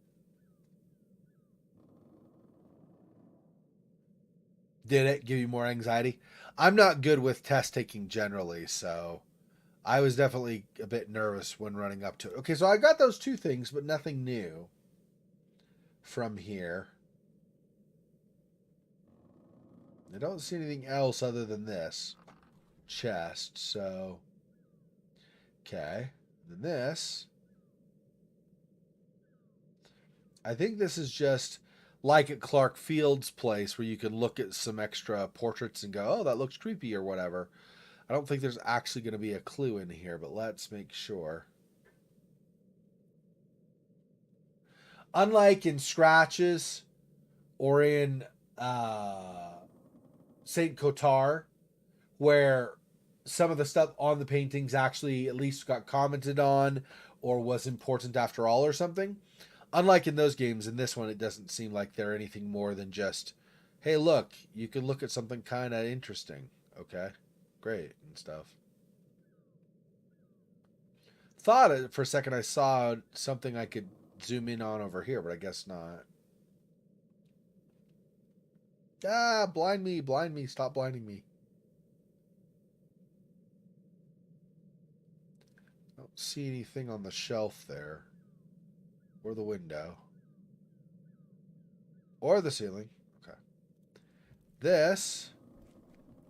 Did it give you more anxiety? I'm not good with test taking generally, so I was definitely a bit nervous when running up to it. Okay, so I got those two things, but nothing new from here. I don't see anything else other than this chest, so okay. Then this, I think this is just like at Clark Field's place where you can look at some extra portraits and go, oh, that looks creepy or whatever. I don't think there's actually going to be a clue in here, but let's make sure. Unlike in Scratches or in Saint Kotar, where some of the stuff on the paintings actually at least got commented on or was important after all or something. Unlike in those games, in this one, it doesn't seem like they're anything more than just, hey, look, you can look at something kind of interesting. Okay, great, and stuff. Thought for a second I saw something I could zoom in on over here, but I guess not. Ah, blind me, stop blinding me. I don't see anything on the shelf there. Or the window. Or the ceiling. Okay. This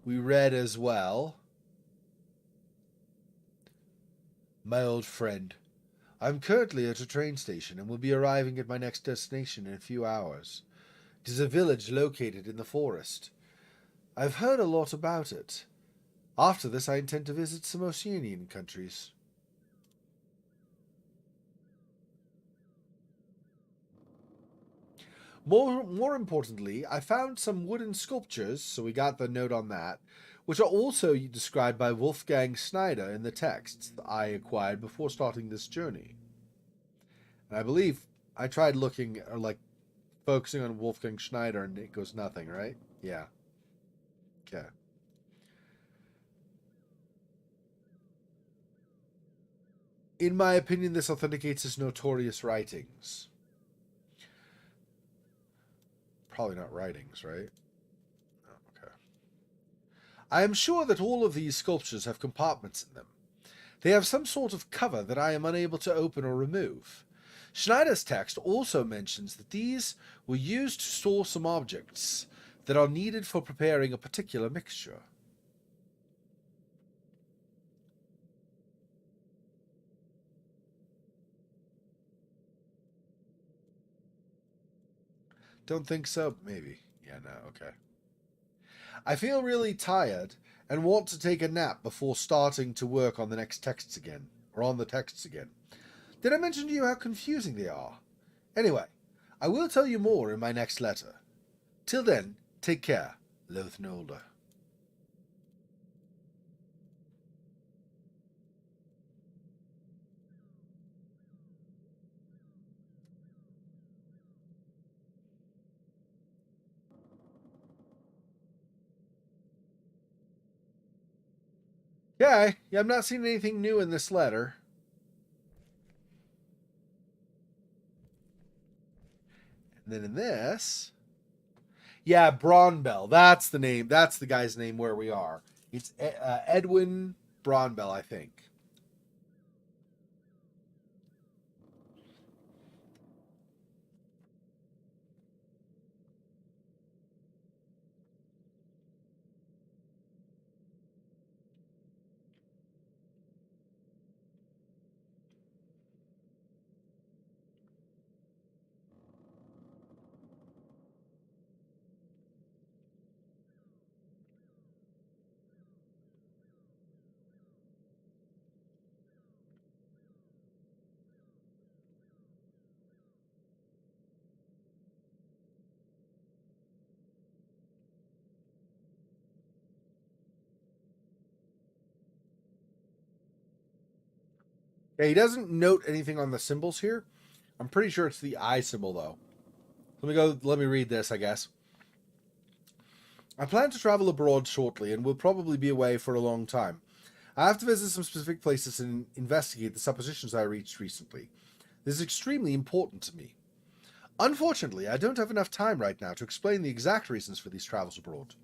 we read as well. My old friend, I'm currently at a train station and will be arriving at my next destination in a few hours. It is a village located in the forest. I've heard a lot about it. After this, I intend to visit some Oceanian countries. More importantly, I found some wooden sculptures, so we got the note on that, which are also described by Wolfgang Schneider in the texts I acquired before starting this journey. And I believe I tried looking, or like focusing on Wolfgang Schneider, and it goes nothing, right? Yeah. Okay. In my opinion, this authenticates his notorious writings. Probably not writings, right? Oh, okay. I am sure that all of these sculptures have compartments in them. They have some sort of cover that I am unable to open or remove. Schneider's text also mentions that these were used to store some objects that are needed for preparing a particular mixture. Don't think so? Maybe. Yeah, no, okay. I feel really tired and want to take a nap before starting to work on the next texts again, or on the texts again. Did I mention to you how confusing they are? Anyway, I will tell you more in my next letter. Till then, take care, Nolder. Yeah, I'm not seeing anything new in this letter. And then in this, yeah, Braunbell. That's the name. That's the guy's name where we are. It's Edwin Braunbell, I think. Yeah, he doesn't note anything on the symbols here. I'm pretty sure it's the eye symbol though. Let me go. Let me read this, I guess. I plan to travel abroad shortly and will probably be away for a long time. I have to visit some specific places and investigate the suppositions I reached recently. This is extremely important to me. Unfortunately, I don't have enough time right now to explain the exact reasons for these travels abroad.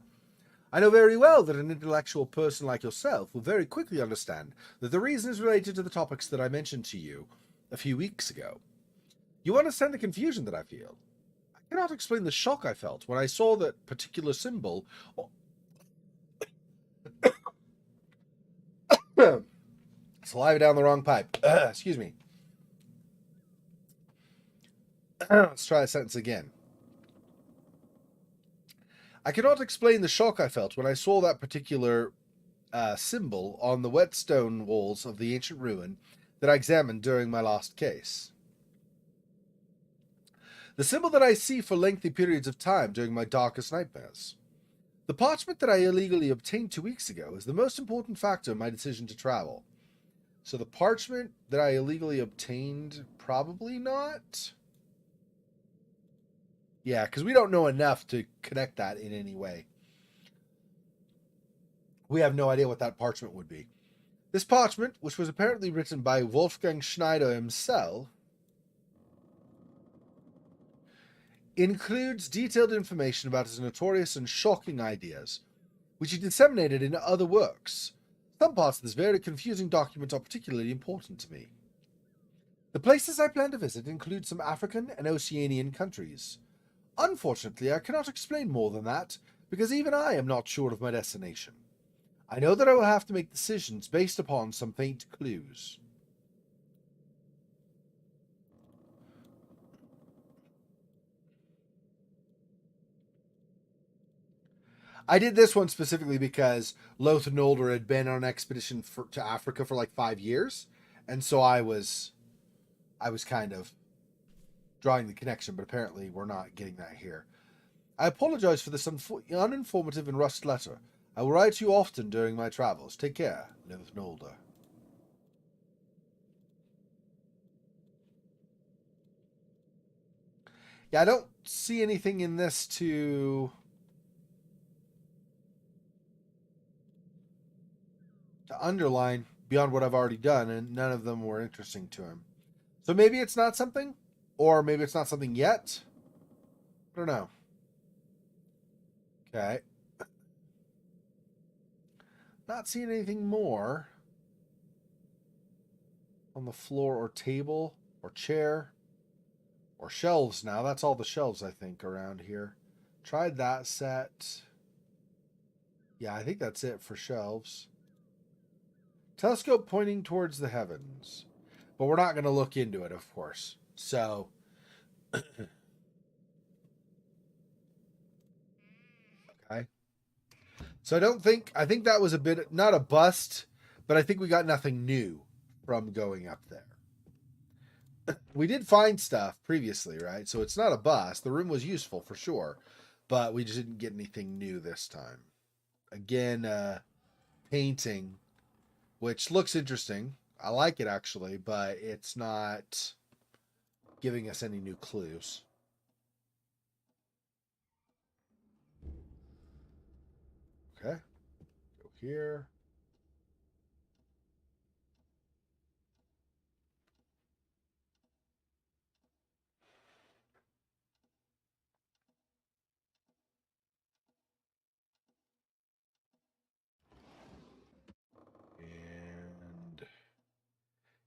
I know very well that an intellectual person like yourself will very quickly understand that the reason is related to the topics that I mentioned to you a few weeks ago. You understand the confusion that I feel. I cannot explain the shock I felt when I saw that particular symbol. Saliva down the wrong pipe. Excuse me. Let's try a sentence again. I cannot explain the shock I felt when I saw that particular symbol on the whetstone walls of the ancient ruin that I examined during my last case. The symbol that I see for lengthy periods of time during my darkest nightmares. The parchment that I illegally obtained 2 weeks ago is the most important factor in my decision to travel. So the parchment that I illegally obtained, probably not. Yeah, because we don't know enough to connect that in any way. We have no idea what that parchment would be. This parchment, which was apparently written by Wolfgang Schneider himself, includes detailed information about his notorious and shocking ideas, which he disseminated in other works. Some parts of this very confusing document are particularly important to me. The places I plan to visit include some African and Oceanian countries. Unfortunately, I cannot explain more than that, because even I am not sure of my destination. I know that I will have to make decisions based upon some faint clues. I did this one specifically because Loth Nolder had been on an expedition to Africa for like 5 years, and so I was kind of drawing the connection, but apparently we're not getting that here. I apologize for this uninformative and rushed letter. I will write to you often during my travels. Take care, Loth Nolder. Yeah, I don't see anything in this to underline beyond what I've already done, and none of them were interesting to him. So maybe it's not something, or maybe it's not something yet. I don't know. Okay. Not seeing anything more on the floor or table or chair or shelves now. That's all the shelves, I think, around here. Tried that set. Yeah, I think that's it for shelves. Telescope pointing towards the heavens. But we're not going to look into it, of course. So, okay. So I think that was a bit, not a bust, but I think we got nothing new from going up there. We did find stuff previously, right? So it's not a bust. The room was useful for sure, but we just didn't get anything new this time. Again, painting, which looks interesting. I like it actually, but it's not giving us any new clues. Okay, go here. And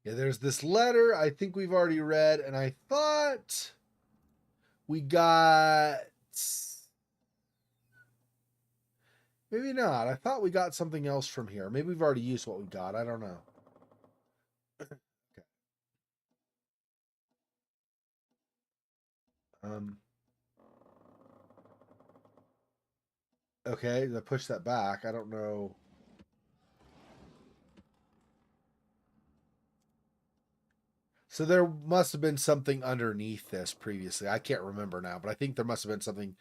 yeah, there's this letter I think we've already read, and I thought we got. Maybe not. I thought we got something else from here. Maybe we've already used what we got. I don't know. Okay. Um, okay, to push that back. I don't know. So there must have been something underneath this previously. I can't remember now, but I think there must have been something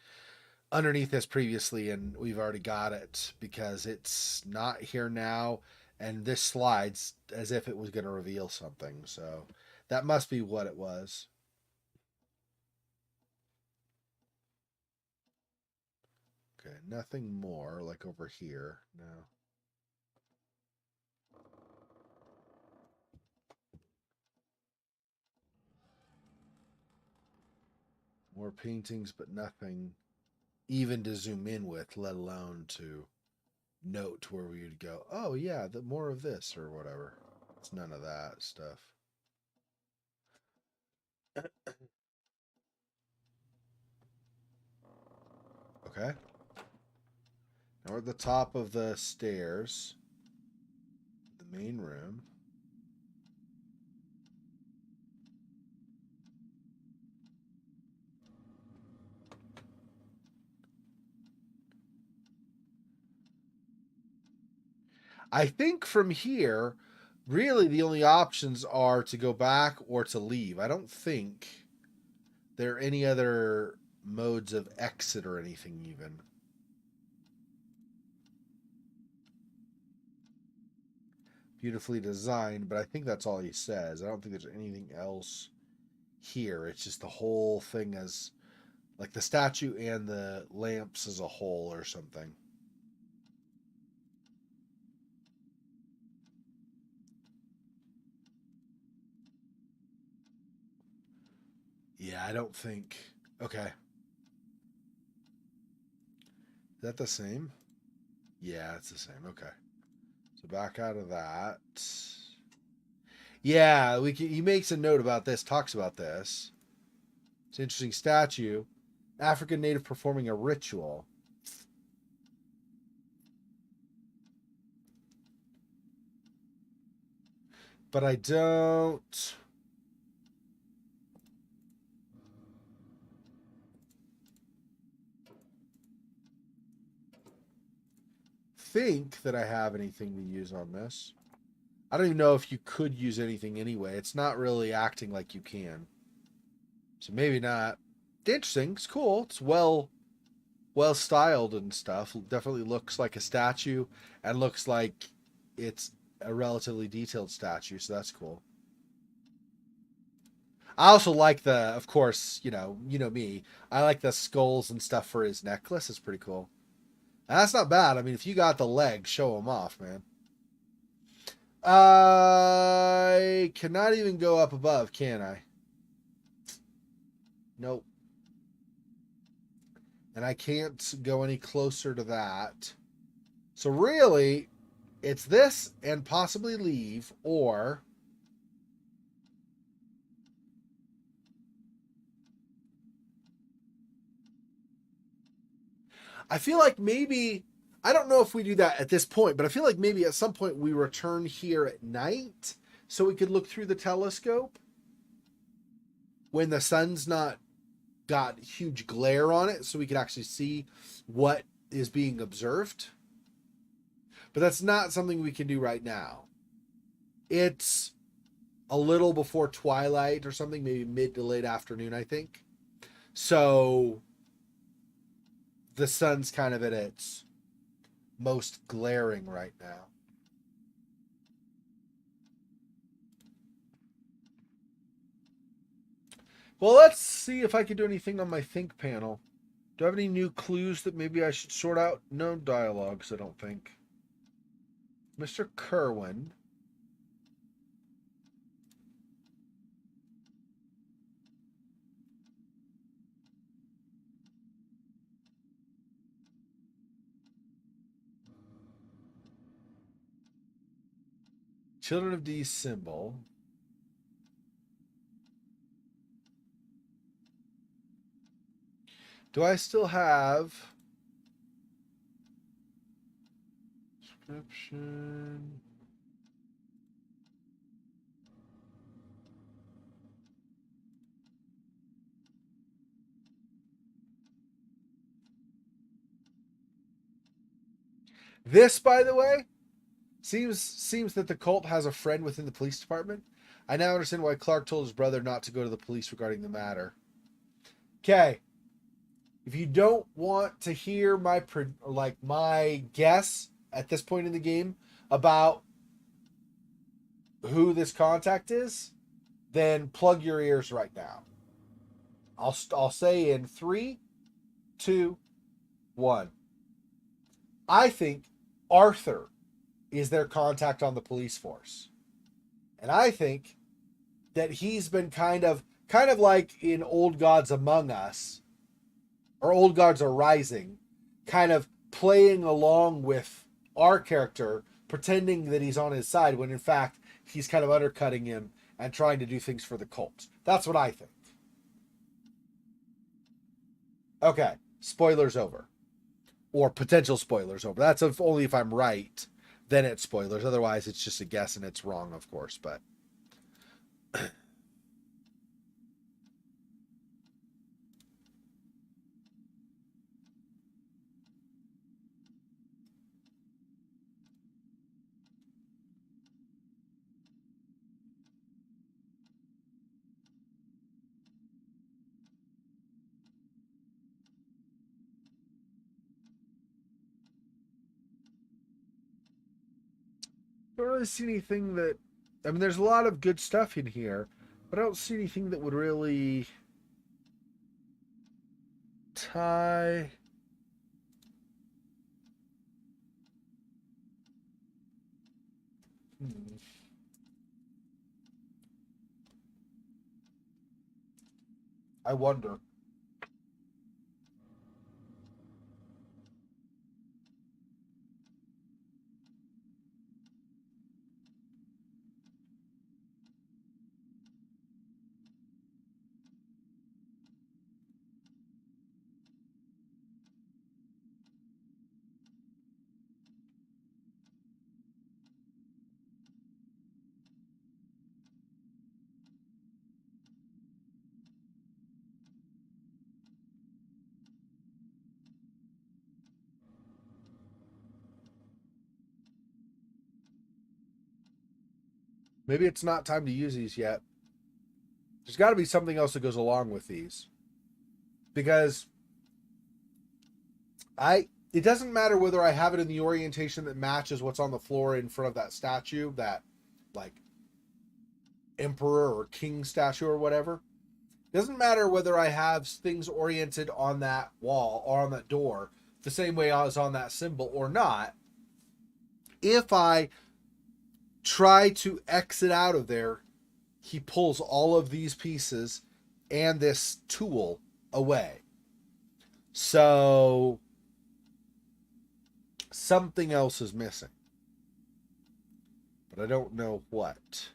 underneath this previously, and we've already got it because it's not here now, and this slides as if it was going to reveal something. So that must be what it was. Okay, nothing more like over here. No. More paintings, but nothing even to zoom in with, let alone to note where we would go, oh, yeah, the more of this or whatever. It's none of that stuff. Okay. Now we're at the top of the stairs, the main room. I think from here, really the only options are to go back or to leave. I don't think there are any other modes of exit or anything, even. Beautifully designed, but I think that's all he says. I don't think there's anything else here. It's just the whole thing as like the statue and the lamps as a whole or something. Yeah, I don't think. Okay. Is that the same? Yeah, it's the same. Okay. So back out of that. Yeah, he makes a note about this, talks about this. It's an interesting statue. African native performing a ritual. But I don't. think that I have anything to use on this. I don't even know if you could use anything anyway. It's not really acting like you can. So maybe not. Interesting. It's cool. It's well styled and stuff. Definitely looks like a statue and looks like it's a relatively detailed statue, so that's cool. I also like the, of course, you know me. I like the skulls and stuff for his necklace. It's pretty cool. And that's not bad. I mean, if you got the legs, show them off, man. I cannot even go up above, can I? Nope. And I can't go any closer to that. So really, it's this and possibly leave, or I feel like maybe, I don't know if we do that at this point, but I feel like maybe at some point we return here at night so we could look through the telescope when the sun's not got huge glare on it so we could actually see what is being observed. But that's not something we can do right now. It's a little before twilight or something, maybe mid to late afternoon, I think. So the sun's kind of at its most glaring right now. Well, let's see if I can do anything on my think panel. Do I have any new clues that maybe I should sort out? No dialogues, I don't think. Mr. Kerwin. Children of D symbol. Do I still have description? This, by the way, seems that the cult has a friend within the police department. I now understand why Clark told his brother not to go to the police regarding the matter. Okay. If you don't want to hear my guess at this point in the game about who this contact is, then plug your ears right now. I'll say in 3, 2, 1. I think Arthur is their contact on the police force. And I think that he's been kind of like in Old Gods Among Us, or Old Gods Are Rising, kind of playing along with our character, pretending that he's on his side when in fact he's kind of undercutting him and trying to do things for the cult. That's what I think. Okay, spoilers over. Or potential spoilers over. That's only if I'm right, then it's spoilers. Otherwise, it's just a guess and it's wrong, of course. But I don't really see anything that. I mean, there's a lot of good stuff in here, but I don't see anything that would really tie. Hmm. I wonder. Maybe it's not time to use these yet. There's got to be something else that goes along with these. Because it doesn't matter whether I have it in the orientation that matches what's on the floor in front of that statue, that like emperor or king statue or whatever. It doesn't matter whether I have things oriented on that wall or on that door the same way as on that symbol or not. If I try to exit out of there, he pulls all of these pieces and this tool away. So something else is missing. But I don't know what.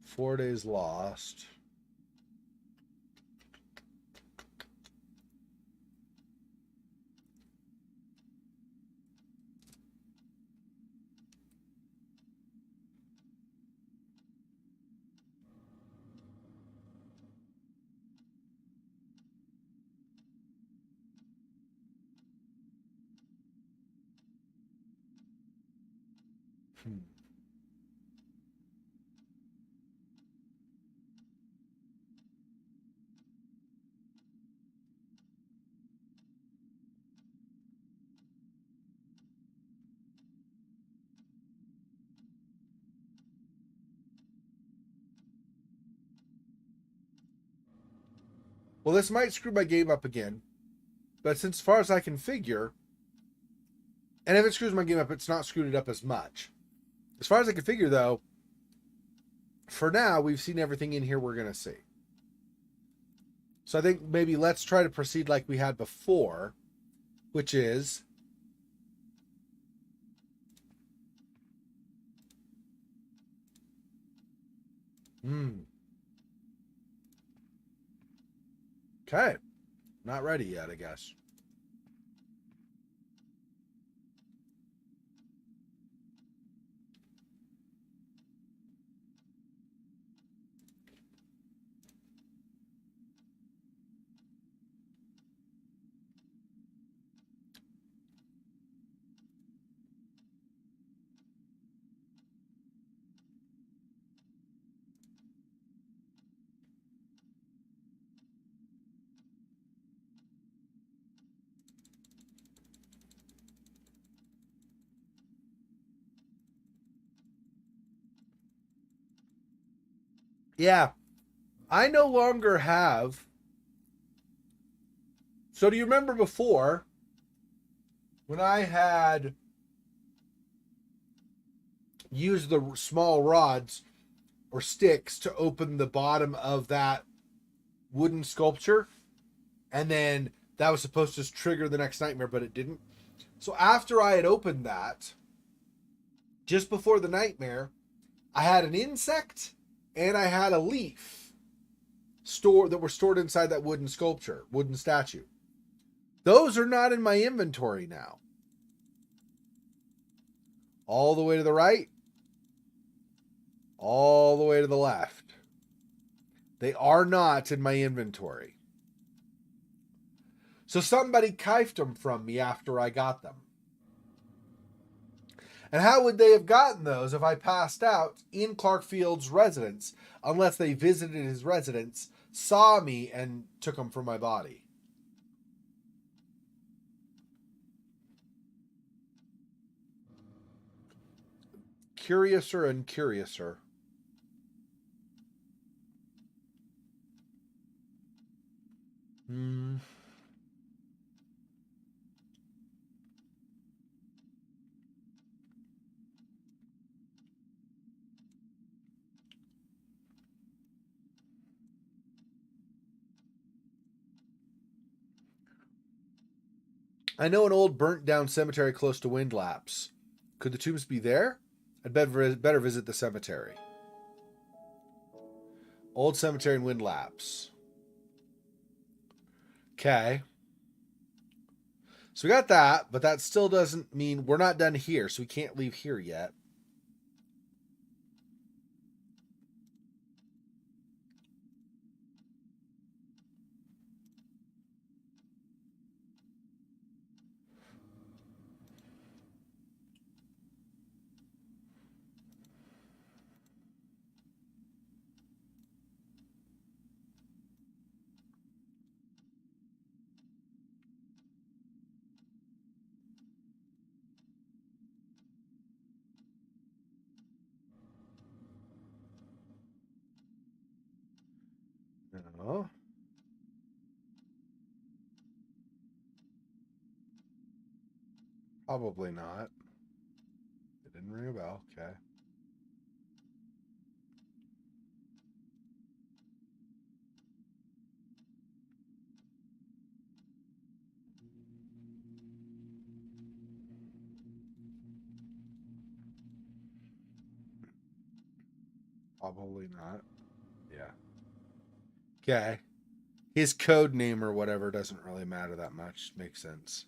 "4 days lost." Well, this might screw my game up again. But since, as far as I can figure, and if it screws my game up, it's not screwed it up as much. As far as I can figure, though, for now, we've seen everything in here we're going to see. So I think maybe let's try to proceed like we had before, which is... Okay. Not ready yet, I guess. Yeah. I no longer have... So do you remember before when I had used the small rods or sticks to open the bottom of that wooden sculpture, and then that was supposed to trigger the next nightmare, but it didn't? So after I had opened that, just before the nightmare, I had an insect and I had a leaf that were stored inside that wooden statue. Those are not in my inventory now. All the way to the right, all the way to the left. They are not in my inventory. So somebody kifed them from me after I got them. And how would they have gotten those if I passed out in Clarkfield's residence, unless they visited his residence, saw me, and took them from my body? Curiouser and curiouser. I know an old burnt down cemetery close to Windlaps. Could the tombs be there? I'd better visit the cemetery. Old Cemetery and Windlaps. Okay. So we got that, but that still doesn't mean we're not done here, so we can't leave here yet. No. Probably not. It didn't ring a bell. Okay. Probably not. Yeah. Okay. His code name or whatever doesn't really matter that much. Makes sense.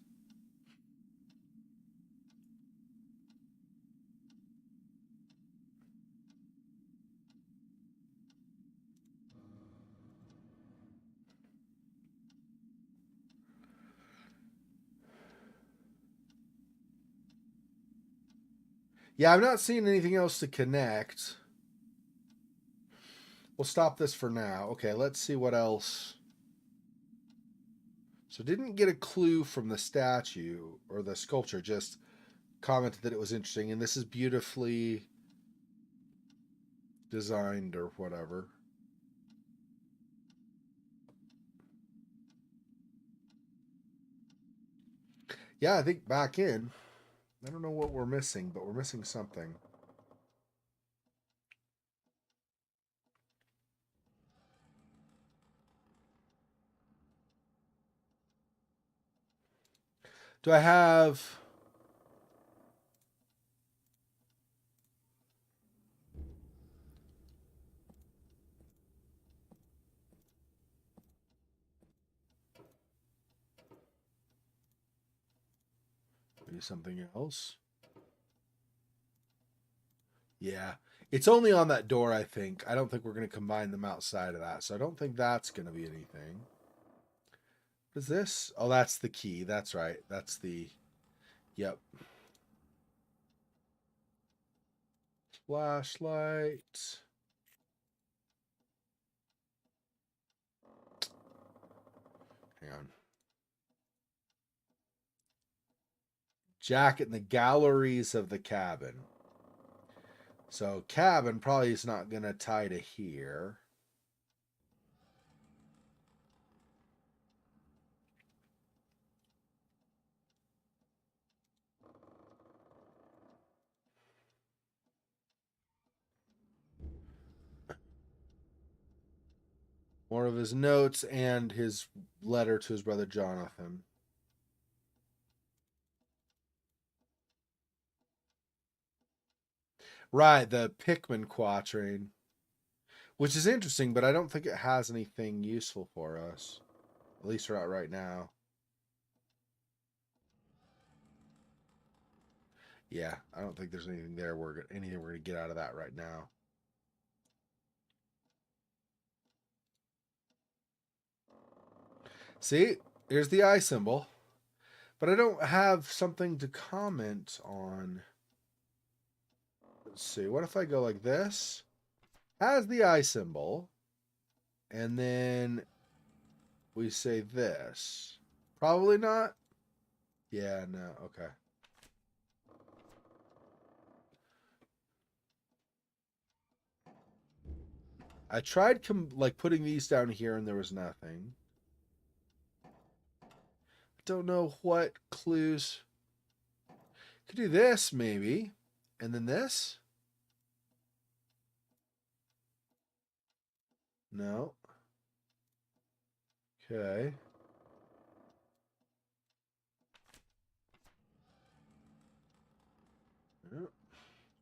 Yeah, I'm not seeing anything else to connect. We'll stop this for now. Okay, let's see what else. So didn't get a clue from the statue or the sculpture, just commented that it was interesting. And this is beautifully designed or whatever. Yeah, I think back in. I don't know what we're missing, but we're missing something. Do I have... maybe something else? Yeah. It's only on that door, I think. I don't think we're going to combine them outside of that. So I don't think that's going to be anything. What is this? Oh, that's the key. That's right. That's the... Yep. Flashlight. Hang on. Jacket in the galleries of the cabin. So cabin probably is not going to tie to here. More of his notes and his letter to his brother Jonathan. Right, the Pickman quatrain. Which is interesting, but I don't think it has anything useful for us. At least not right now. Yeah, I don't think there's anything there anything we're gonna get out of that right now. See, here's the eye symbol. But I don't have something to comment on. Let's see. What if I go like this? Has the eye symbol. And then we say this. Probably not. Yeah, no. Okay. I tried like putting these down here and there was nothing. I don't know what clues. Could do this maybe. And then this? No. Okay.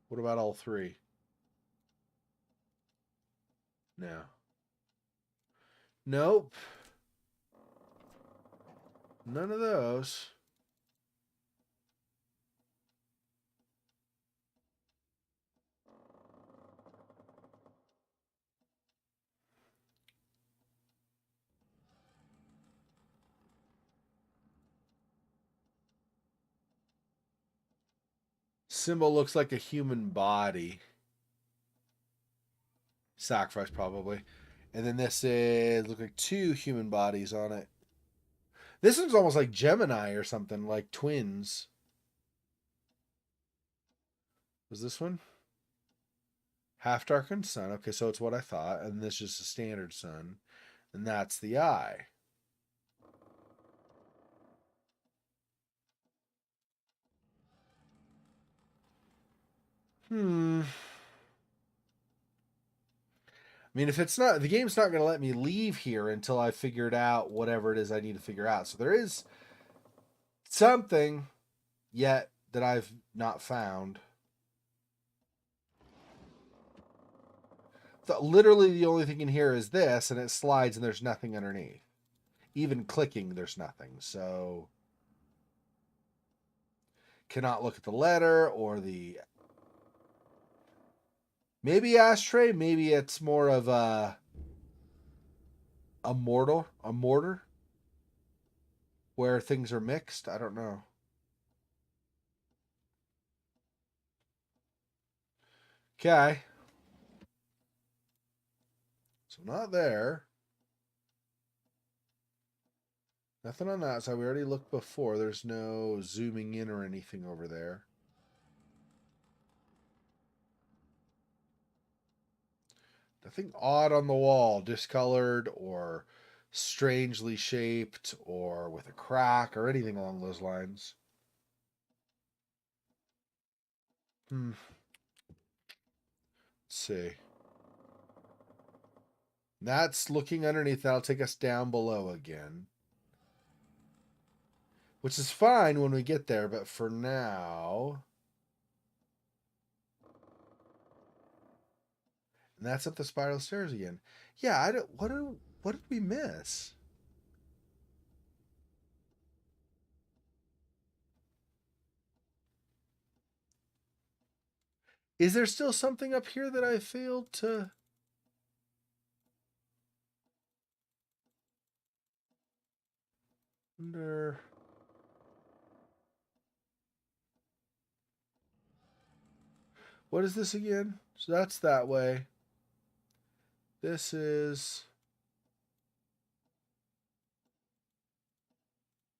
What about all three? No. Nope. None of those. Symbol looks like a human body. Sacrifice, probably. And then this is look like two human bodies on it. This one's almost like Gemini or something, like twins. Was this one? Half darkened sun. Okay, so it's what I thought. And this is just a standard sun. And that's the eye. I mean, if it's not, the game's not going to let me leave here until I figured out whatever it is I need to figure out. So there is something yet that I've not found. Literally, the only thing in here is this, and it slides, and there's nothing underneath. Even clicking, there's nothing. So, cannot look at the letter or the. Maybe ashtray. Maybe it's more of a mortar, where things are mixed. I don't know. Okay. So not there. Nothing on that side. We already looked before. There's no zooming in or anything over there. Nothing odd on the wall, discolored or strangely shaped or with a crack or anything along those lines. Let's see. That's looking underneath. That'll take us down below again. Which is fine when we get there, but for now. And that's up the spiral stairs again. Yeah, I don't. What did we miss? Is there still something up here that I failed to? Wonder. What is this again? So that's that way. This is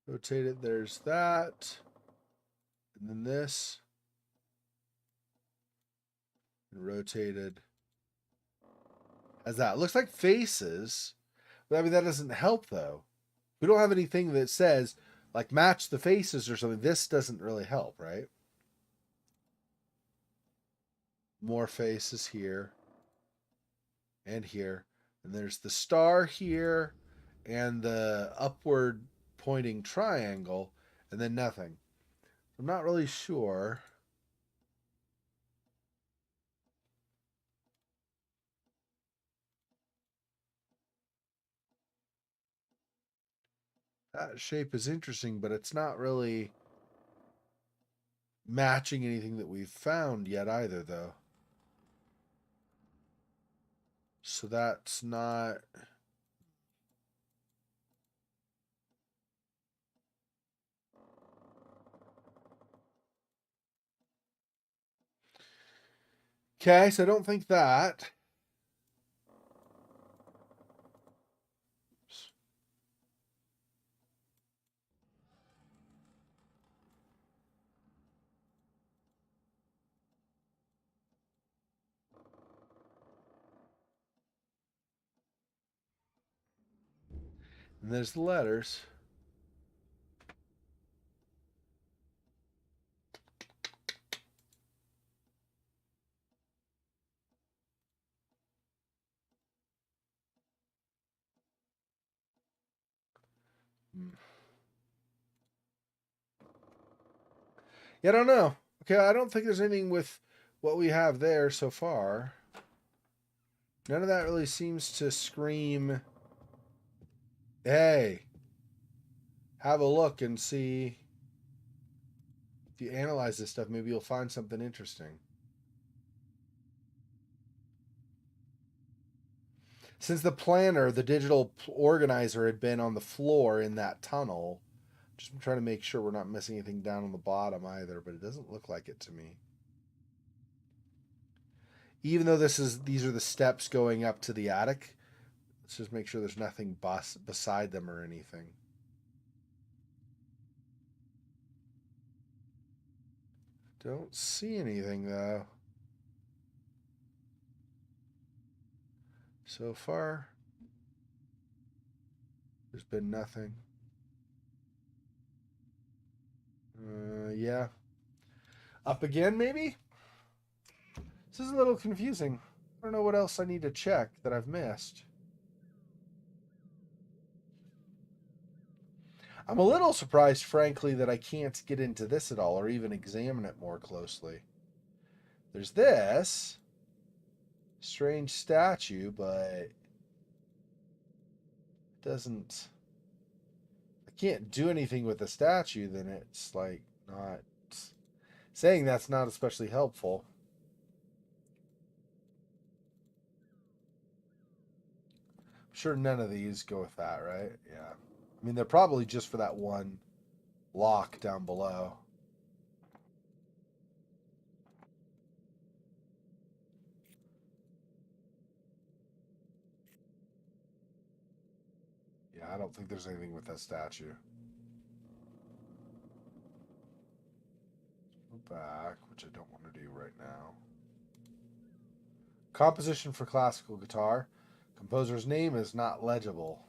rotated. There's that. And then this. And rotated. As that. It looks like faces. But I mean, that doesn't help, though. We don't have anything that says, like, match the faces or something. This doesn't really help, right? More faces here. And here. And there's the star here. And the upward pointing triangle. And then nothing. I'm not really sure. That shape is interesting, but it's not really matching anything that we've found yet either, though. So that's not. Okay, so I don't think that. And there's the letters. Yeah, I don't know. Okay, I don't think there's anything with what we have there so far. None of that really seems to scream Hey, have a look and see if you analyze this stuff, maybe you'll find something interesting. Since the planner, the digital organizer, had been on the floor in that tunnel, just trying to make sure we're not missing anything down on the bottom either, but it doesn't look like it to me. Even though these are the steps going up to the attic, let's just make sure there's nothing beside them or anything. Don't see anything though. So far, there's been nothing. Yeah. Up again, maybe? This is a little confusing. I don't know what else I need to check that I've missed. I'm a little surprised, frankly, that I can't get into this at all or even examine it more closely. There's this strange statue, but it doesn't. I can't do anything with the statue, then it's like not. Saying that's not especially helpful. I'm sure none of these go with that, right? Yeah. I mean, they're probably just for that one lock down below. Yeah, I don't think there's anything with that statue. Go back, which I don't want to do right now. Composition for classical guitar. Composer's name is not legible.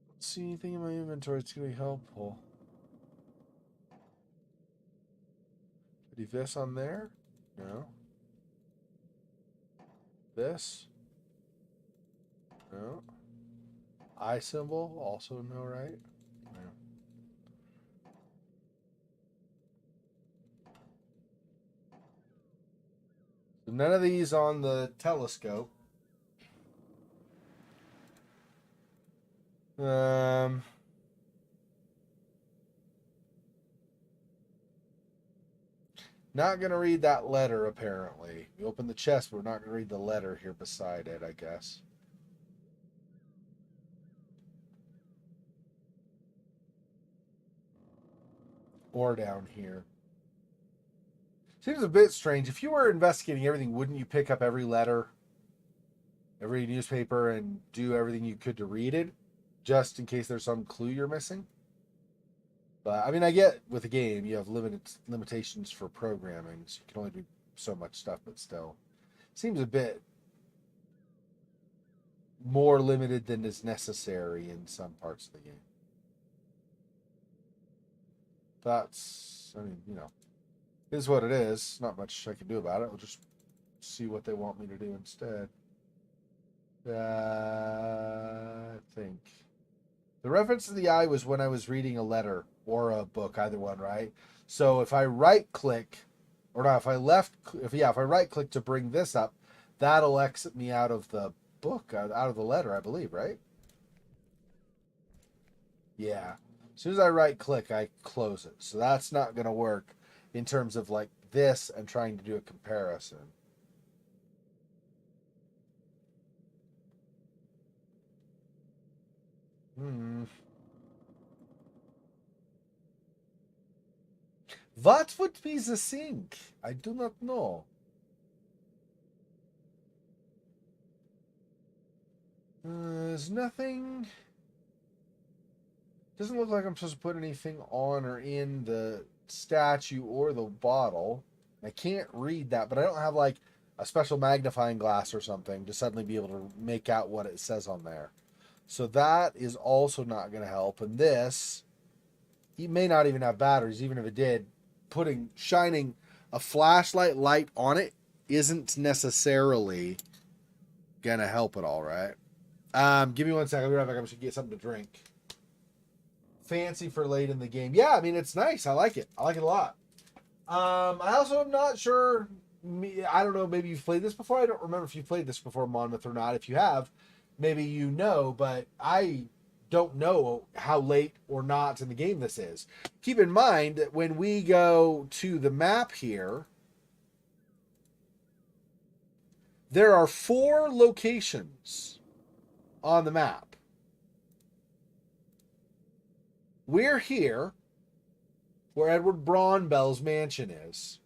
Don't see anything in my inventory that's going to be helpful. Any this on there? No. This? No. I symbol? Also no, right? No. So none of these on the telescope. Not going to read that letter, apparently. We open the chest, but we're not going to read the letter here beside it, I guess. Or down here. Seems a bit strange. If you were investigating everything, wouldn't you pick up every letter, every newspaper, and do everything you could to read it, just in case there's some clue you're missing? But I mean, I get with a game you have limitations for programming, so you can only do so much stuff. But still, seems a bit more limited than is necessary in some parts of the game. That's, I mean, it is what it is. Not much I can do about it. We'll just see what they want me to do instead. I think the reference to the eye was when I was reading a letter or a book, either one, right? So if I right click, or not, if I right click to bring this up, that'll exit me out of the book, out of the letter, I believe, right? Yeah. As soon as I right click, I close it. So that's not going to work in terms of like this and trying to do a comparison. What would be the thing? I do not know. There's nothing. Doesn't look like I'm supposed to put anything on or in the statue or the bottle. I can't read that, but I don't have like a special magnifying glass or something to suddenly be able to make out what it says on there. So that is also not going to help. And this, it may not even have batteries, even if it did. Shining a flashlight light on it isn't necessarily going to help at all, right? Give me 1 second. I'll be right back. I'm just gonna get something to drink. Fancy for late in the game. Yeah, I mean it's nice. I like it. I like it a lot. I also am not sure. I don't know. Maybe you've played this before. I don't remember if you've played this before, Monmouth, or not. If you have, maybe you know. But I don't know how late or not in the game this is. Keep in mind that when we go to the map here, there are 4 locations on the map. We're here where Edward Braunbell's mansion is.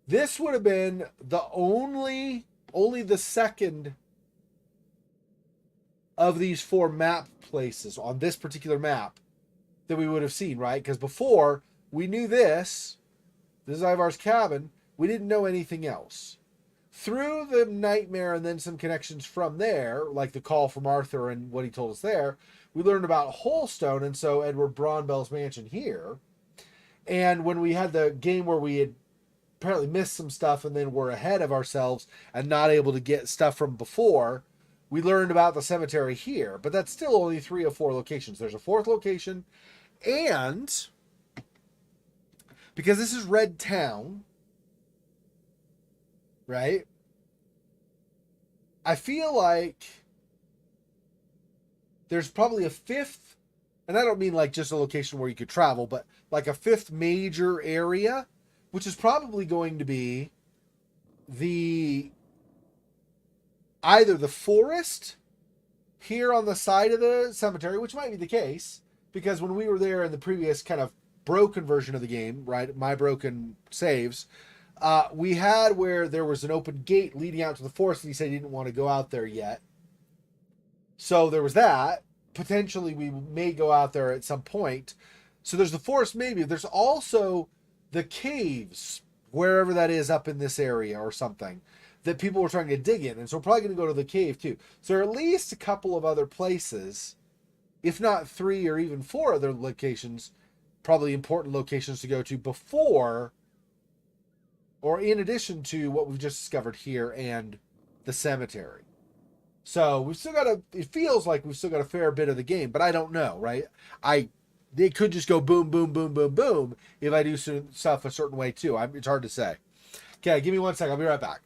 This would have been the only the second of these 4 map places on this particular map that we would have seen, right? Because before we knew this is Ivar's cabin, we didn't know anything else. Through the nightmare and then some connections from there, like the call from Arthur and what he told us there, we learned about Holstone, and so Edward Braunbell's mansion here. And when we had the game where we had apparently missed some stuff and then were ahead of ourselves and not able to get stuff from before, we learned about the cemetery here. But that's still only 3 or 4 locations. There's a 4th location, and because this is Red Town, right? I feel like there's probably a 5th, and I don't mean like just a location where you could travel, but like a 5th major area, which is probably going to be either the forest here on the side of the cemetery, which might be the case, because when we were there in the previous kind of broken version of the game, right, my broken saves, we had where there was an open gate leading out to the forest, and he said he didn't want to go out there yet. So there was that. Potentially we may go out there at some point. So there's the forest maybe. There's also the caves, wherever that is up in this area or something, that people were trying to dig in. And so we're probably going to go to the cave too. So there are at least a couple of other places, if not 3 or even 4 other locations, probably important locations to go to before or in addition to what we've just discovered here and the cemetery. So we've still got it feels like we've still got a fair bit of the game, but I don't know, right? They could just go boom, boom, boom, boom, boom if I do stuff a certain way too. It's hard to say. Okay, give me 1 second. I'll be right back.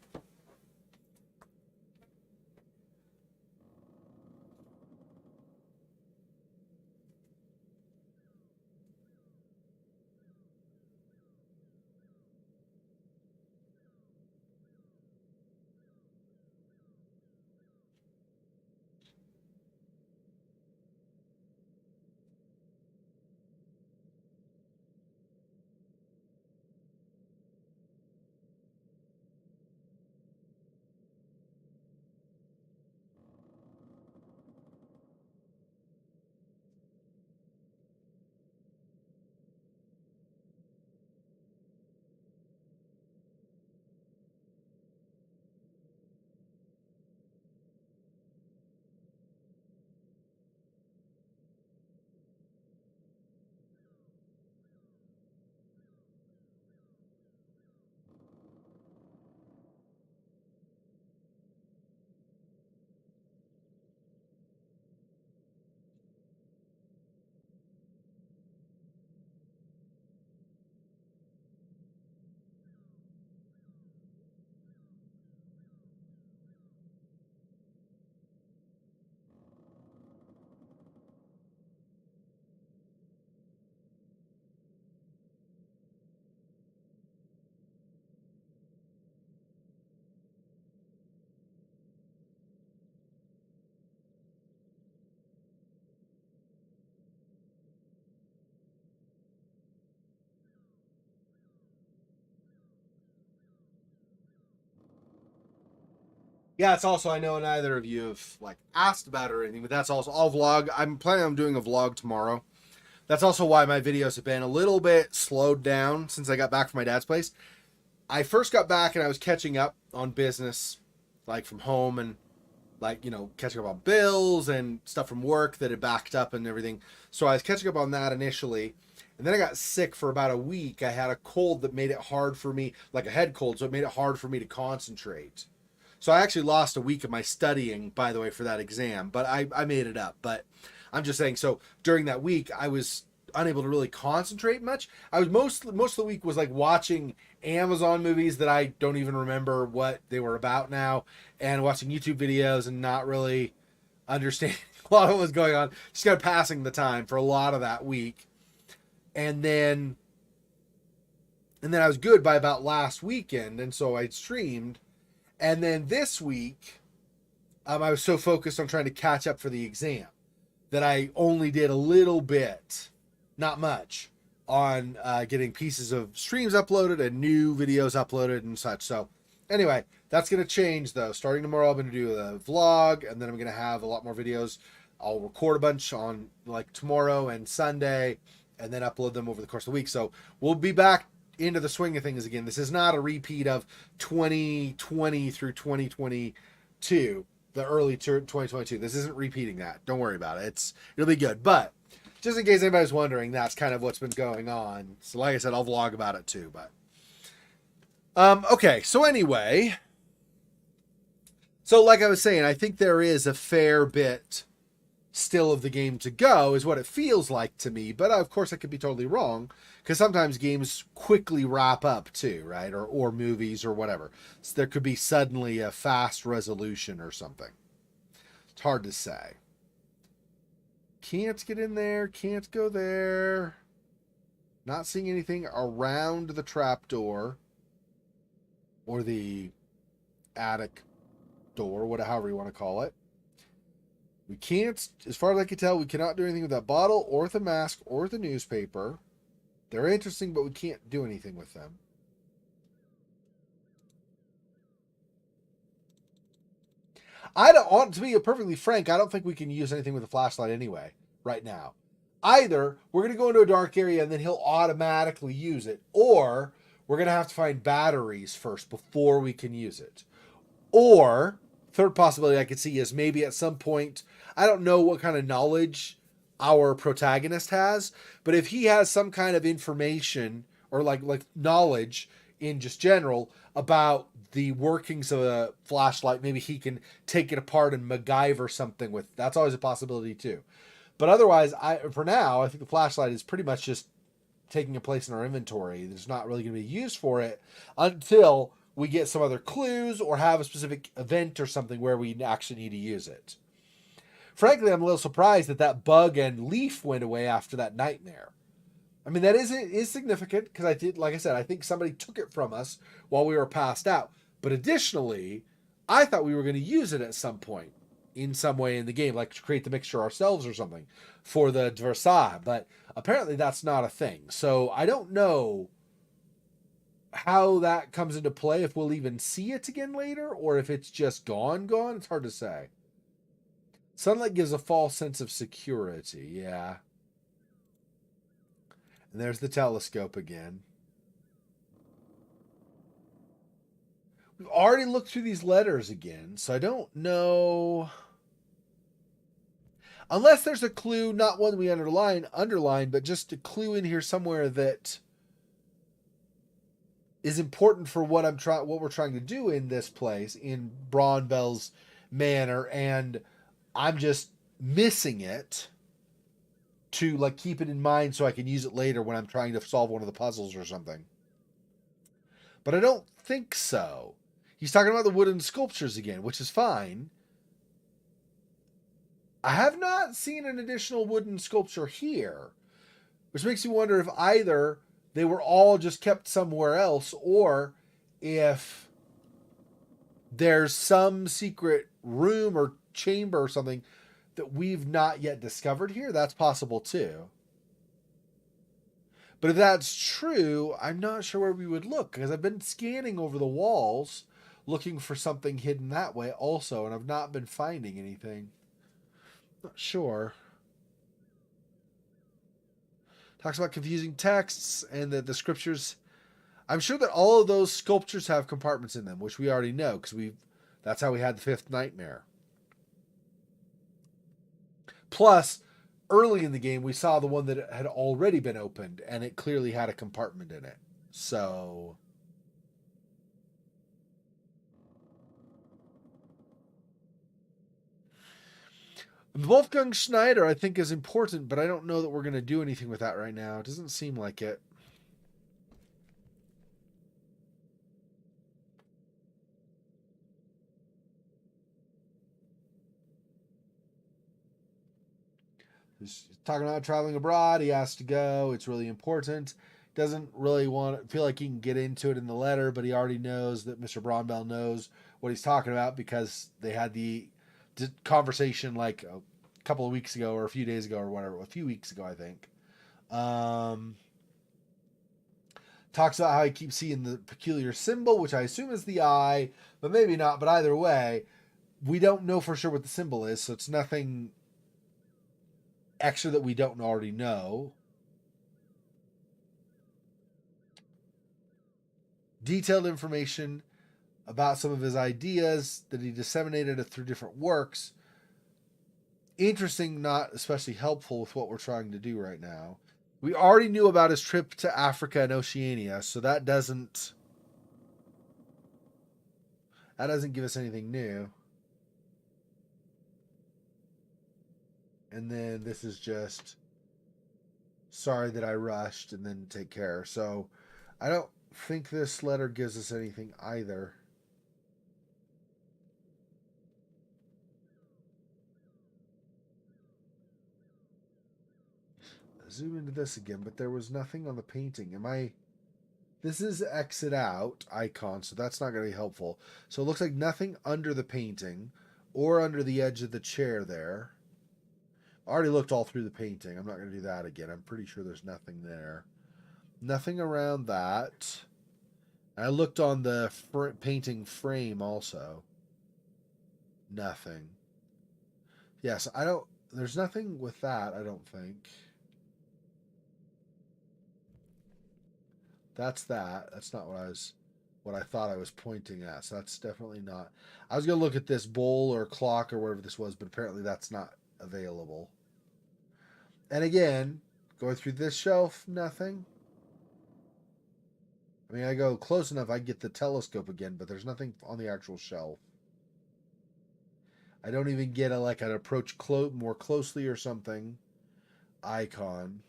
Yeah, it's also, I know neither of you have like asked about it or anything, but that's also, I'll vlog. I'm planning on doing a vlog tomorrow. That's also why my videos have been a little bit slowed down since I got back from my dad's place. I first got back and I was catching up on business, like from home, and like, catching up on bills and stuff from work that had backed up and everything. So I was catching up on that initially. And then I got sick for about a week. I had a cold that made it hard for me, like a head cold, so it made it hard for me to concentrate. So I actually lost a week of my studying, by the way, for that exam, but I made it up. But I'm just saying, so during that week, I was unable to really concentrate much. I was most of the week was like watching Amazon movies that I don't even remember what they were about now, and watching YouTube videos and not really understanding a lot of what was going on. Just kind of passing the time for a lot of that week. And then I was good by about last weekend, and so I streamed. And then this week, I was so focused on trying to catch up for the exam that I only did a little bit, not much, on getting pieces of streams uploaded and new videos uploaded and such. So anyway, that's going to change though. Starting tomorrow, I'm going to do a vlog, and then I'm going to have a lot more videos. I'll record a bunch on like tomorrow and Sunday, and then upload them over the course of the week. So we'll be back into the swing of things again. This is not a repeat of 2020 through 2022, the early 2022. This isn't repeating that. Don't worry about it. It'll be good. But just in case anybody's wondering, that's kind of what's been going on. So like I said, I'll vlog about it too. But okay. So anyway, so like I was saying, I think there is a fair bit still of the game to go, is what it feels like to me. But of course, I could be totally wrong, because sometimes games quickly wrap up too, right? Or movies or whatever. So there could be suddenly a fast resolution or something. It's hard to say. Can't get in there. Can't go there. Not seeing anything around the trapdoor or the attic door, however you want to call it. We can't, as far as I can tell, we cannot do anything with that bottle or with the mask or with the newspaper. They're interesting, but we can't do anything with them. To be perfectly frank, I don't think we can use anything with a flashlight anyway, right now. Either we're going to go into a dark area and then he'll automatically use it, or we're going to have to find batteries first before we can use it. Or, third possibility I could see is maybe at some point, I don't know what kind of knowledge our protagonist has, but if he has some kind of information or like knowledge in just general about the workings of a flashlight, maybe he can take it apart and MacGyver something with. That's always a possibility too. But otherwise, for now, I think the flashlight is pretty much just taking a place in our inventory. There's not really going to be use for it until we get some other clues or have a specific event or something where we actually need to use it. Frankly, I'm a little surprised that bug and leaf went away after that nightmare. I mean, that is significant because like I said, I think somebody took it from us while we were passed out. But additionally, I thought we were going to use it at some point in some way in the game, like to create the mixture ourselves or something for the Versailles. But apparently that's not a thing. So I don't know how that comes into play, if we'll even see it again later, or if it's just gone. It's hard to say. Sunlight gives a false sense of security, yeah. And there's the telescope again. We've already looked through these letters again, so I don't know. Unless there's a clue, not one we underline, but just a clue in here somewhere that is important for what we're trying to do in this place, in Braunbell's manor, and I'm just missing it to like keep it in mind so I can use it later when I'm trying to solve one of the puzzles or something. But I don't think so. He's talking about the wooden sculptures again, which is fine. I have not seen an additional wooden sculpture here, which makes me wonder if either they were all just kept somewhere else, or if there's some secret room or chamber or something that we've not yet discovered here. That's possible too. But if that's true, I'm not sure where we would look, because I've been scanning over the walls looking for something hidden that way also, and I've not been finding anything. Not sure. Talks about confusing texts and that the scriptures. I'm sure that all of those sculptures have compartments in them, which we already know, because that's how we had the fifth nightmare. Plus, early in the game, we saw the one that had already been opened, and it clearly had a compartment in it. So Wolfgang Schneider, I think, is important, but I don't know that we're going to do anything with that right now. It doesn't seem like it. He's talking about traveling abroad. He has to go. It's really important. Doesn't really want to feel like he can get into it in the letter, but he already knows that Mr. Bromwell knows what he's talking about because they had the conversation like a couple of weeks ago or a few days ago or whatever, a few weeks ago, I think. Um, Talks about how he keeps seeing the peculiar symbol, which I assume is the eye, but maybe not. But either way, we don't know for sure what the symbol is, so it's nothing extra that we don't already know. Detailed information about some of his ideas that he disseminated through different works. Interesting, not especially helpful with what we're trying to do right now. We already knew about his trip to Africa and Oceania, so that doesn't give us anything new. And then this is just sorry that I rushed and then take care. So I don't think this letter gives us anything either. Zoom into this again, but there was nothing on the painting. This is exit out icon, so that's not going to be helpful. So it looks like nothing under the painting or under the edge of the chair there. I already looked all through the painting. I'm not going to do that again. I'm pretty sure there's nothing there. Nothing around that. I looked on the painting frame also. Nothing. Yes, I don't. There's nothing with that, I don't think. That's that. That's not what I thought I was pointing at. So that's definitely not. I was gonna look at this bowl or clock or whatever this was, but apparently that's not available. And again, going through this shelf, nothing. I mean, I go close enough, I get the telescope again, but there's nothing on the actual shelf. I don't even get an approach more closely or something icon.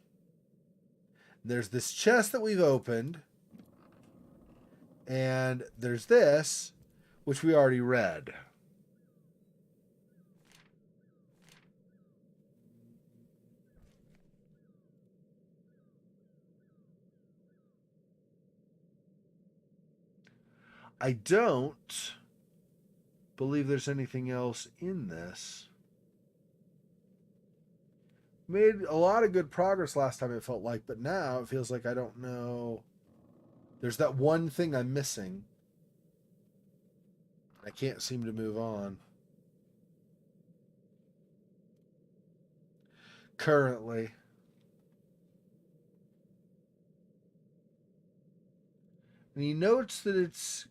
There's this chest that we've opened, and there's this, which we already read. I don't believe there's anything else in this. Made a lot of good progress last time, it felt like, but now it feels like I don't know. There's that one thing I'm missing. I can't seem to move on. Currently. And he notes that it's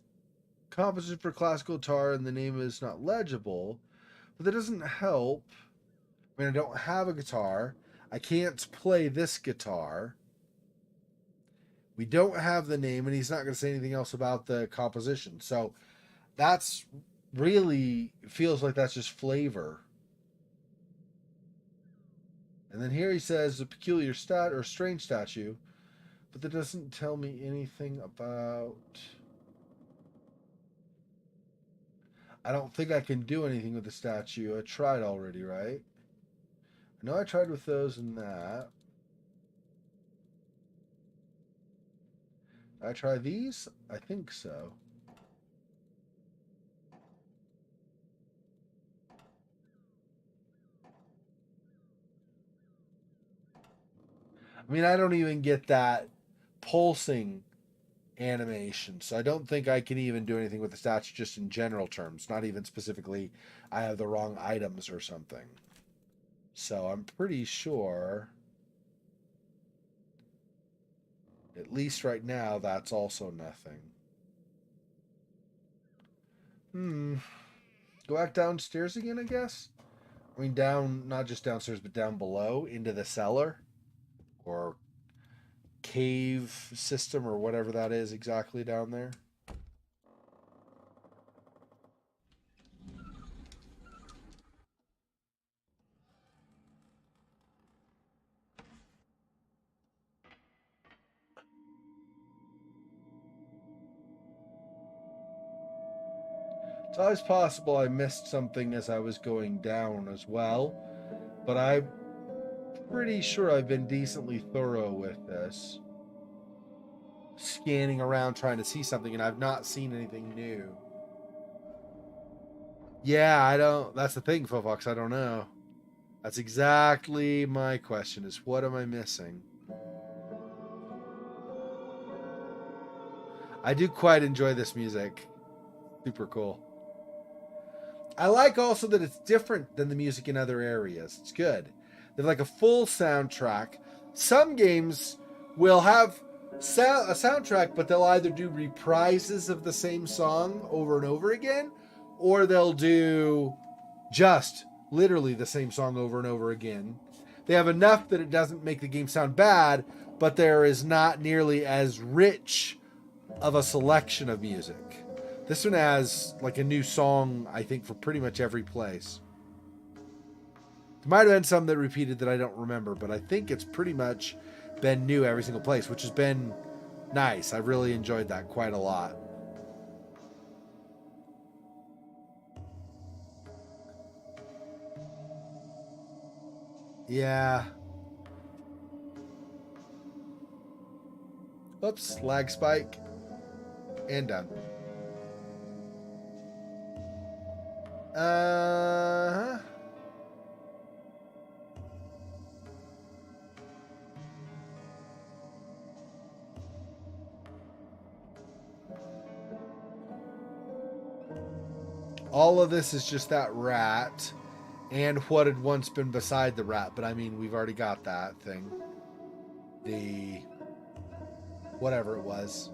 composition for classical guitar and the name is not legible, but that doesn't help. I mean, I don't have a guitar. I can't play this guitar. We don't have the name, and he's not going to say anything else about the composition. So that's really feels like that's just flavor. And then here he says a peculiar stat or strange statue, but that doesn't tell me anything about. I don't think I can do anything with the statue. I tried already, right? I know I tried with those and that. I try these? I think so. I mean, I don't even get that pulsing animation, so I don't think I can even do anything with the statue just in general terms, not even specifically I have the wrong items or something. So I'm pretty sure, at least right now, that's also nothing. Go back downstairs again, I guess? I mean, down, not just downstairs, but down below into the cellar or cave system or whatever that is exactly down there. It's always possible I missed something as I was going down as well, but I'm pretty sure I've been decently thorough with this. Scanning around trying to see something, and I've not seen anything new. Yeah, I don't. That's the thing, Fofox. I don't know. That's exactly my question: is what am I missing? I do quite enjoy this music. Super cool. I like also that it's different than the music in other areas. It's good. They have like a full soundtrack. Some games will have a soundtrack, but they'll either do reprises of the same song over and over again, or they'll do just literally the same song over and over again. They have enough that it doesn't make the game sound bad, but there is not nearly as rich of a selection of music. This one has like a new song, I think, for pretty much every place. There might have been some that repeated that I don't remember, but I think it's pretty much been new every single place, which has been nice. I really enjoyed that quite a lot. Yeah. Oops, lag spike. And done. All of this is just that rat and what had once been beside the rat, but I mean, we've already got that thing. The whatever it was.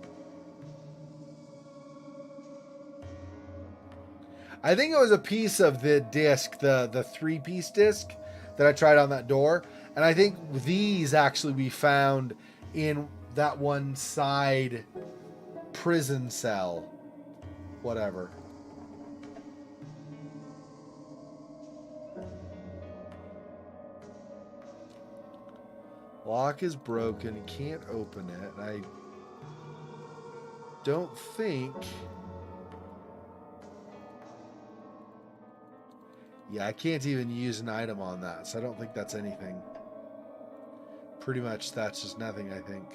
I think it was a piece of the disc, the 3-piece disc that I tried on that door. And I think these actually we found in that one side prison cell. Whatever. Lock is broken. You can't open it. I don't think... Yeah, I can't even use an item on that, so I don't think that's anything. Pretty much that's just nothing, I think.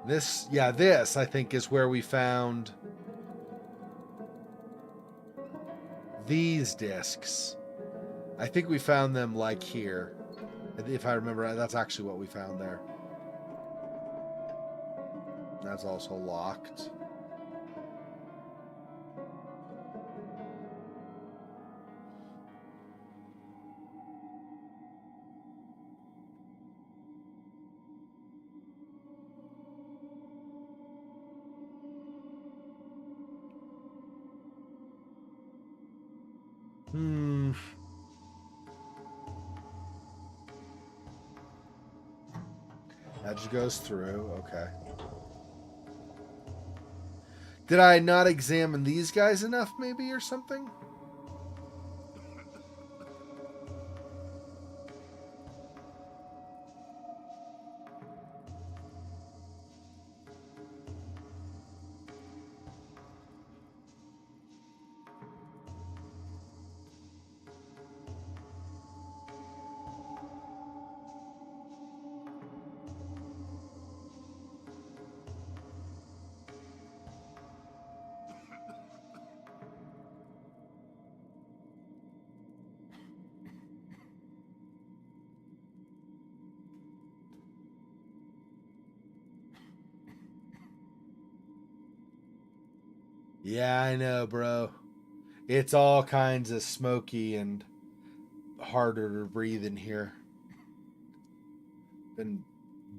This, yeah, this I think is where we found these discs. I think we found them like here. If I remember, that's actually what we found there. That's also locked. That just goes through. Okay. Did I not examine these guys enough, maybe, or something? Yeah, I know, bro. It's all kinds of smoky and harder to breathe in here. Been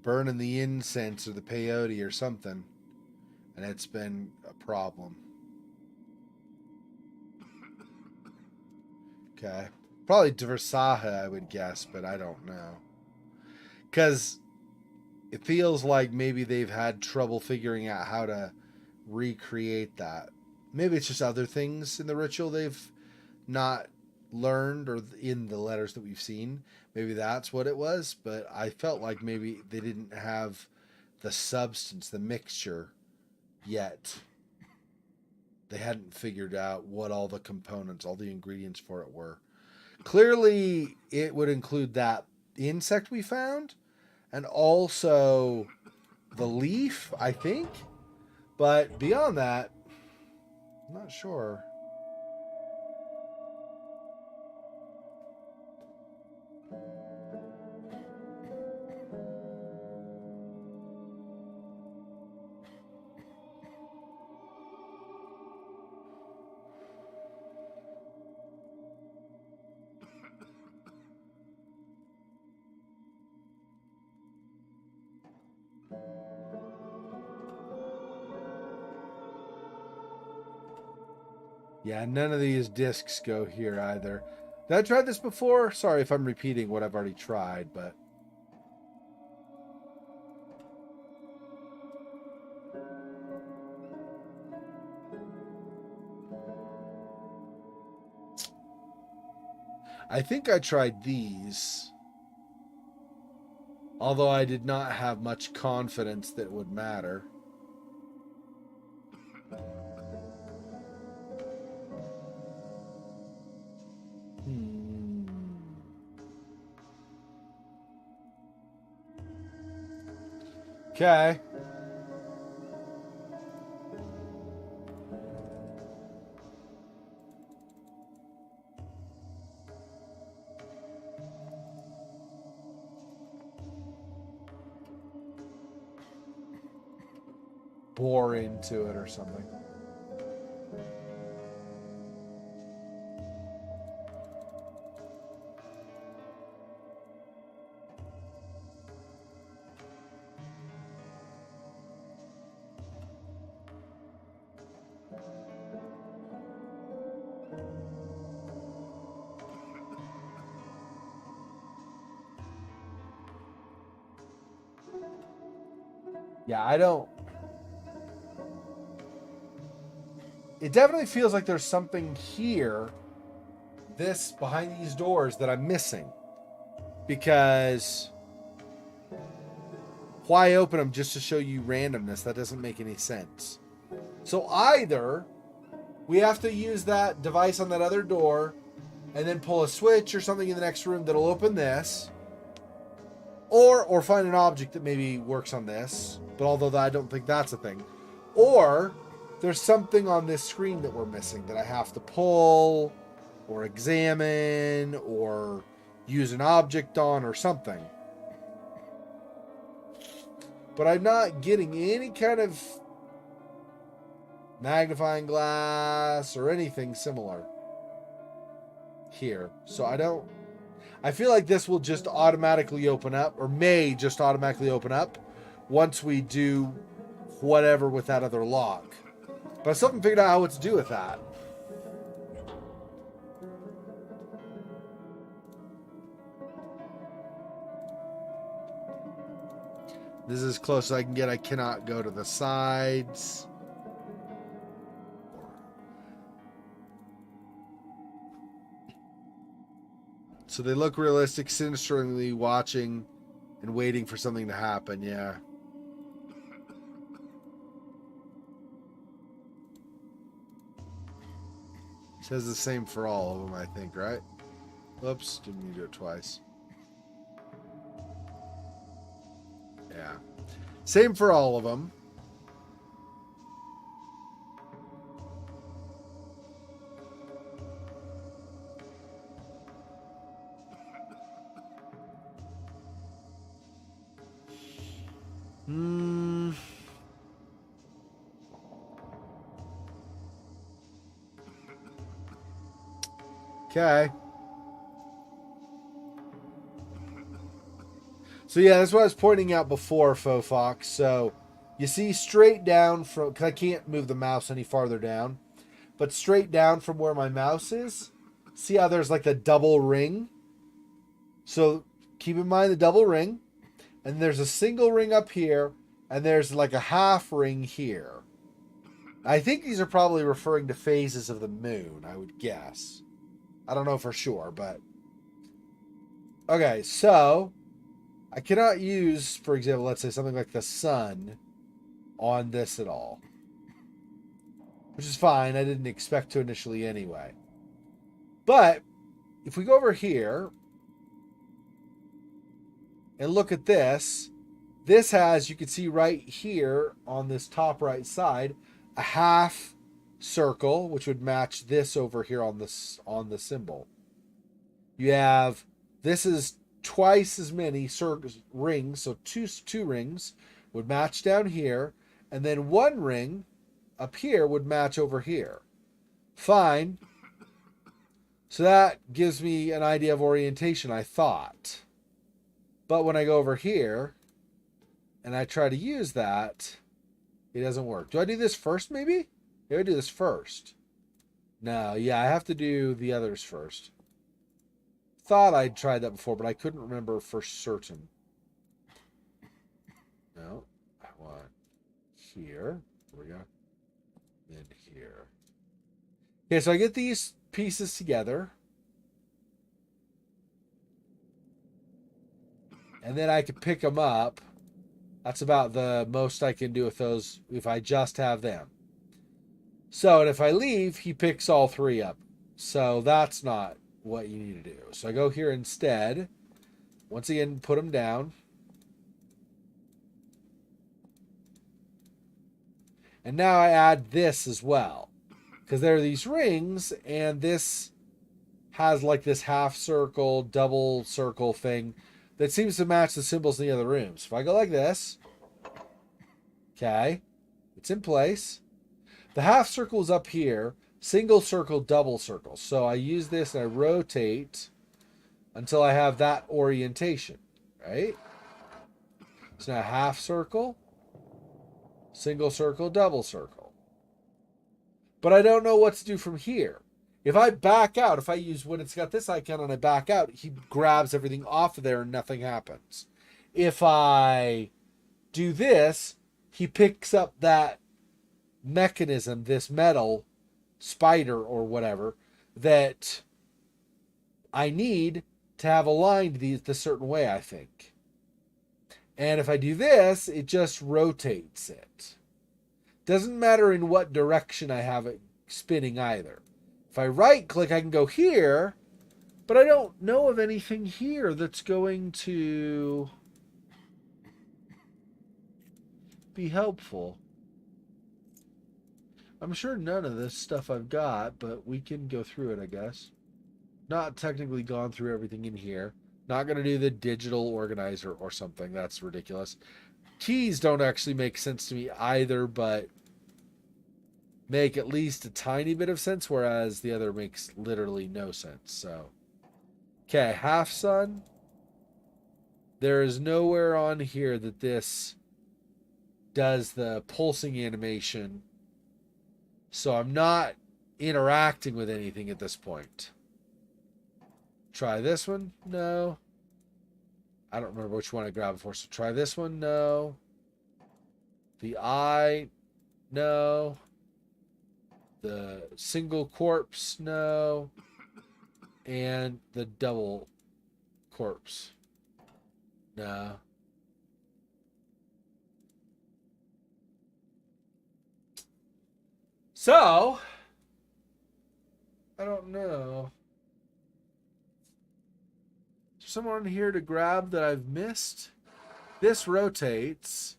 burning the incense or the peyote or something, and it's been a problem. Okay. Probably Versaha, I would guess, but I don't know. Because it feels like maybe they've had trouble figuring out how to recreate that. Maybe it's just other things in the ritual they've not learned, or in the letters that we've seen. Maybe that's what it was, but I felt like maybe they didn't have the substance, the mixture yet. They hadn't figured out what all the components, all the ingredients for it were. Clearly, it would include that insect we found and also the leaf, I think. But beyond that, I'm not sure. Yeah, none of these discs go here either. Did I try this before? Sorry if I'm repeating what I've already tried, but... I think I tried these. Although I did not have much confidence that it would matter. Okay. Bore into it or something. Yeah, I don't... It definitely feels like there's something here, this, behind these doors, that I'm missing. Because... why open them just to show you randomness? That doesn't make any sense. So either we have to use that device on that other door and then pull a switch or something in the next room that'll open this, or find an object that maybe works on this, but although I don't think that's a thing. Or there's something on this screen that we're missing that I have to pull or examine or use an object on or something. But I'm not getting any kind of magnifying glass or anything similar here. So I feel like this will just automatically open up, or may just automatically open up once we do whatever with that other lock. But I still haven't figured out what to do with that. This is as close as I can get. I cannot go to the sides. So they look realistic, sinisterly watching and waiting for something to happen, yeah. It says the same for all of them, I think, right? Oops, didn't mean to do it twice. Yeah. Same for all of them. Okay. So yeah, that's what I was pointing out before, Faux Fox. So you see straight down from, because I can't move the mouse any farther down, but straight down from where my mouse is, see how there's like the double ring? So keep in mind the double ring, and there's a single ring up here, and there's like a half ring here. I think these are probably referring to phases of the moon, I would guess. I don't know for sure, but okay, so I cannot use, for example, let's say something like the sun on this at all, which is fine. I didn't expect to initially anyway. But if we go over here and look at this, this has, you can see right here on this top right side, a half circle, which would match this over here on the symbol. You have, this is twice as many rings, so two rings would match down here, and then one ring up here would match over here. Fine. So that gives me an idea of orientation, I thought. But when I go over here and I try to use that, it doesn't work. Do I do this first, maybe? Maybe I do this first. No, yeah, I have to do the others first. Thought I'd tried that before, but I couldn't remember for certain. No, I want here. There we go. Then here. Okay, so I get these pieces together. And then I can pick them up. That's about the most I can do with those if I just have them. So, and if I leave, he picks all three up. So that's not what you need to do. So I go here instead. Once again, put them down. And now I add this as well. Because there are these rings, and this has like this half circle, double circle thing that seems to match the symbols in the other rooms. If I go like this, okay, it's in place. The half circle is up here, single circle, double circle. So I use this and I rotate until I have that orientation, right? So now half circle, single circle, double circle. But I don't know what to do from here. If I back out, if I use when it's got this icon and I back out, he grabs everything off of there and nothing happens. If I do this, he picks up that mechanism, this metal spider or whatever, that I need to have aligned these a certain way, I think. And if I do this, it just rotates it. Doesn't matter in what direction I have it spinning either. If I right click, I can go here, but I don't know of anything here that's going to be helpful. I'm sure none of this stuff I've got, but we can go through it, I guess. Not technically gone through everything in here. Not going to do the digital organizer or something. That's ridiculous. Keys don't actually make sense to me either, but make at least a tiny bit of sense, whereas the other makes literally no sense. So, okay, half sun. There is nowhere on here that this does the pulsing animation. So I'm not interacting with anything at this point. Try this one. No. I don't remember which one I grabbed before. So try this one. No. The eye. No. The single corpse. No. And the double corpse. No. So, I don't know. Is there someone here to grab that I've missed? This rotates.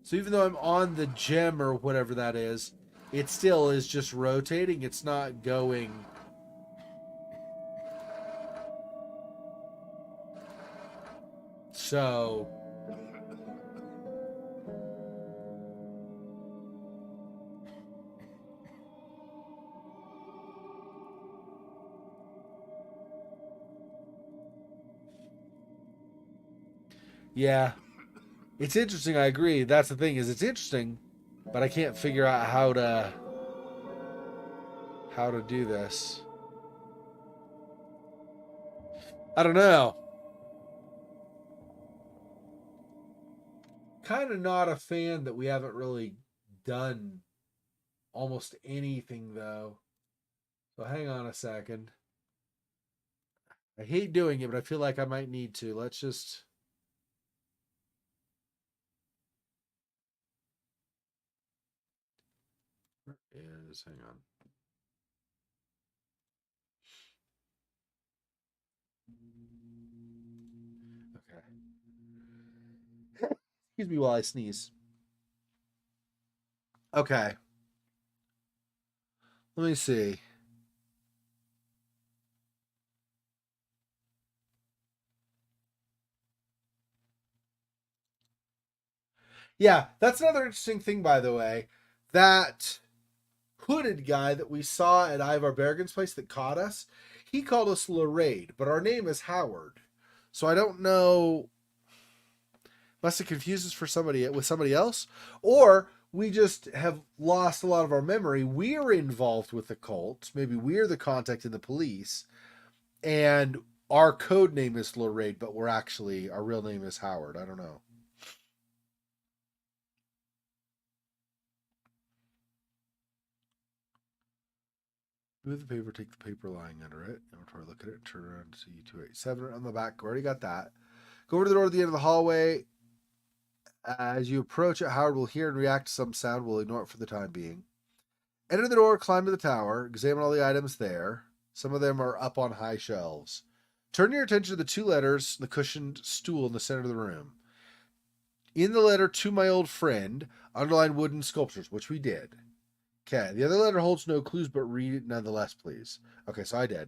So even though I'm on the gem or whatever that is, it still is just rotating. It's not going. So, yeah. It's interesting, I agree. That's the thing, is it's interesting, but I can't figure out how to do this. I don't know. Kind of not a fan that we haven't really done almost anything though. So hang on a second. I hate doing it, but I feel like I might need to. Let's just... Where is... Hang on. Okay. Excuse me while I sneeze. Okay. Let me see. Yeah, that's another interesting thing, by the way. That hooded guy that we saw at Ivar Bergen's place that caught us, he called us Lorraine, but our name is Howard. So I don't know. Must have confused us for somebody with somebody else, or we just have lost a lot of our memory. We're involved with the cult. Maybe we're the contact in the police, and our code name is Lorraine, but we're actually our real name is Howard. I don't know. Move the paper, take the paper lying under it. Inventory, look at it, turn around to see 287 on the back. Already got that. Go over to the door at the end of the hallway. As you approach it, Howard will hear and react to some sound. We'll ignore it for the time being. Enter the door, climb to the tower, examine all the items there. Some of them are up on high shelves. Turn your attention to the two letters, the cushioned stool in the center of the room. In the letter, to my old friend, underline wooden sculptures, which we did. Okay, the other letter holds no clues, but read it nonetheless, please. Okay, so I did.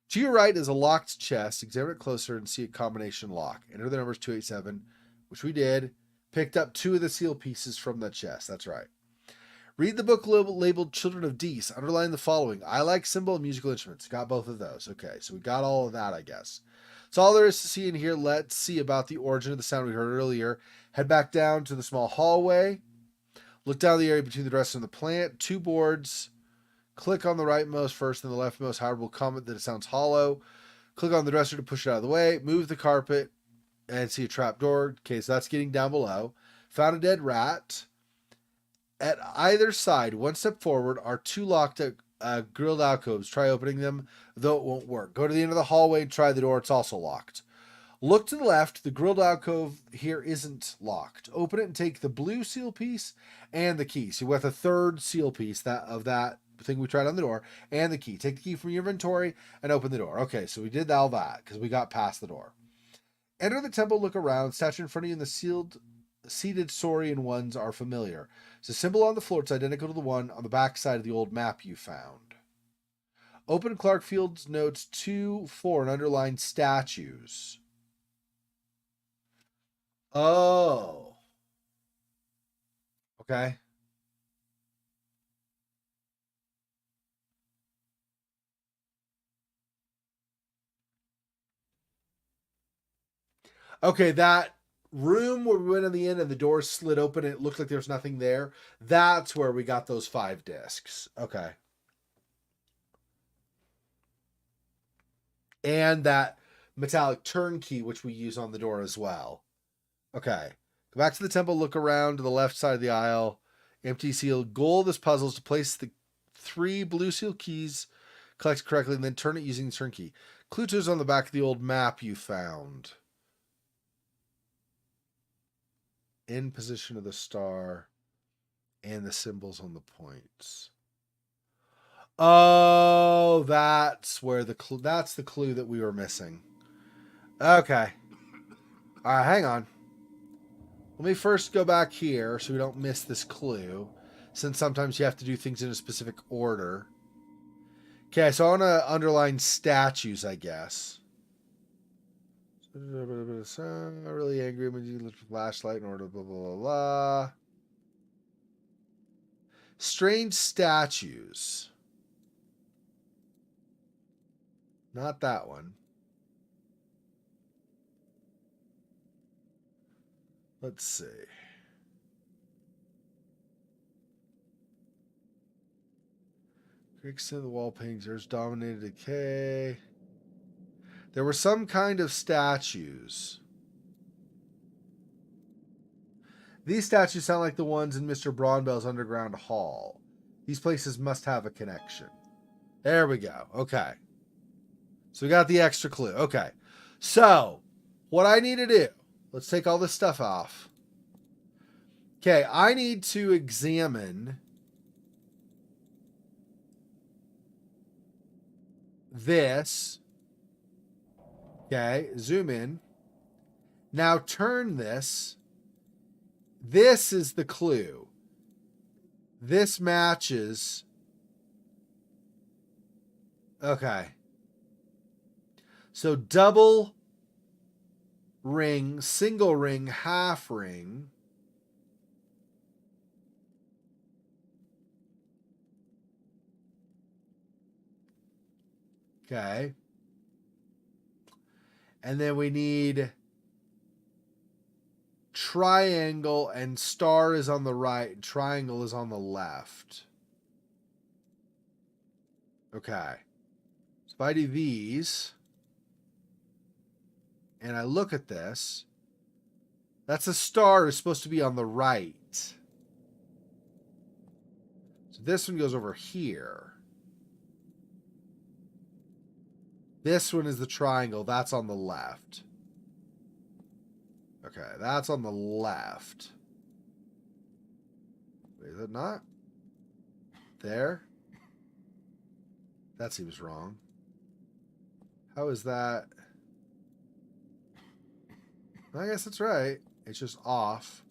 To your right is a locked chest. Examine it closer and see a combination lock. Enter the numbers 287, which we did. Picked up 2 of the seal pieces from the chest. That's right. Read the book labeled Children of Dees. Underline the following. I like cymbal and musical instruments. Got both of those. Okay, so we got all of that, I guess. That's all there is to see in here. Let's see about the origin of the sound we heard earlier. Head back down to the small hallway. Look down the area between the dresser and the plant. 2 boards. Click on the rightmost first, then the leftmost. Howard will comment that it sounds hollow. Click on the dresser to push it out of the way. Move the carpet and see a trap door. Okay, so that's getting down below. Found a dead rat. At either side, one step forward, are 2 locked grilled alcoves. Try opening them, though it won't work. Go to the end of the hallway and try the door. It's also locked. Look to the left. The grilled alcove here isn't locked. Open it and take the blue seal piece and the key. So with a third seal piece of that thing we tried on the door and the key. Take the key from your inventory and open the door. Okay, so we did all that because we got past the door. Enter the temple, look around. Statue in front of you and the seated Saurian ones are familiar. It's a symbol on the floor. It's identical to the one on the back side of the old map you found. Open Clark Field's notes 2, 4 and underline statues. Oh. Okay. Okay, that room where we went in the end and the doors slid open and it looked like there was nothing there. That's where we got those 5 discs. Okay. And that metallic turnkey, which we use on the door as well. Okay. Go back to the temple, look around to the left side of the aisle. Empty seal. Goal of this puzzle is to place the 3 blue seal keys, collect correctly, and then turn it using the turnkey. Clue 2 is on the back of the old map you found. In position of the star and the symbols on the points. Oh, that's where that's the clue that we were missing. Okay. All right, hang on. Let me first go back here so we don't miss this clue, since sometimes you have to do things in a specific order. Okay, so I want to underline statues, I guess. Really angry when you lift a flashlight in order, blah, blah, blah, blah. Strange statues. Not that one. Let's see. Creeks in the wall paintings. There's dominated decay. There were some kind of statues. These statues sound like the ones in Mr. Braunbell's underground hall. These places must have a connection. There we go. Okay. So we got the extra clue. Okay. So what I need to do, let's take all this stuff off. Okay, I need to examine this. Okay, zoom in. Now turn this. This is the clue. This matches. Okay. So double ring, single ring, half ring. Okay. And then we need triangle, and star is on the right. Triangle is on the left. Okay. So if I do these, and I look at this, that's a star is supposed to be on the right. So this one goes over here. This one is the triangle. That's on the left. Okay, that's on the left. Wait, is it not? There? That seems wrong. How is that? I guess that's right. It's just off.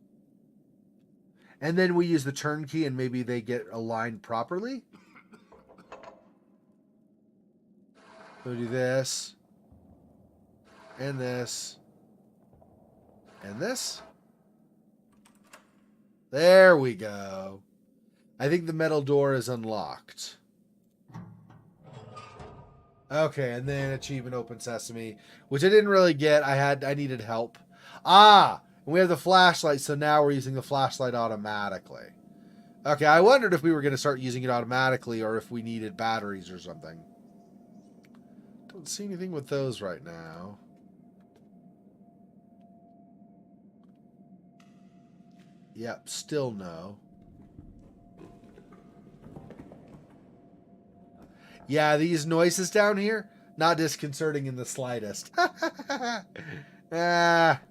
And then we use the turn key and maybe they get aligned properly. So we do this. And this. And this. There we go. I think the metal door is unlocked. Okay, and then achievement open sesame, which I didn't really get. I needed help. Ah, we have the flashlight, so now we're using the flashlight automatically. Okay, I wondered if we were going to start using it automatically or if we needed batteries or something. Don't see anything with those right now. Yep, still no. Yeah, these noises down here, not disconcerting in the slightest. Ah.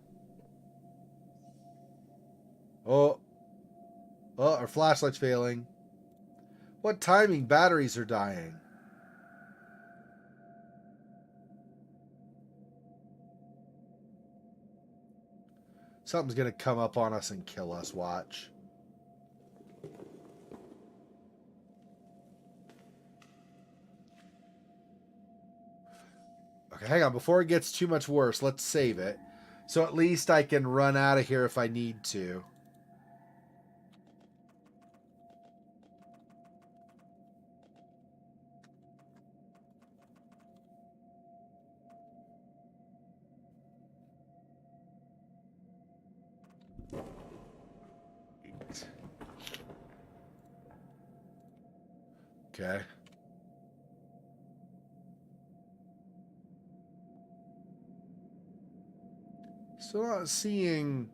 Oh, our flashlight's failing. What timing? Batteries are dying. Something's going to come up on us and kill us. Watch. Okay, hang on. Before it gets too much worse, let's save it. So at least I can run out of here if I need to. Okay. Still not seeing.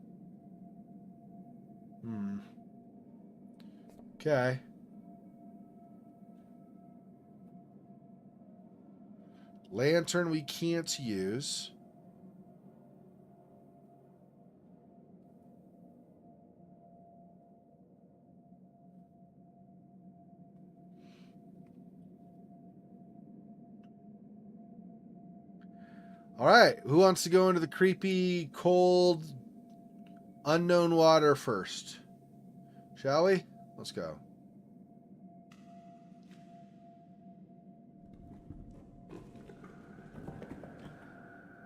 Okay. Lantern we can't use. All right. Who wants to go into the creepy, cold, unknown water first? Shall we? Let's go.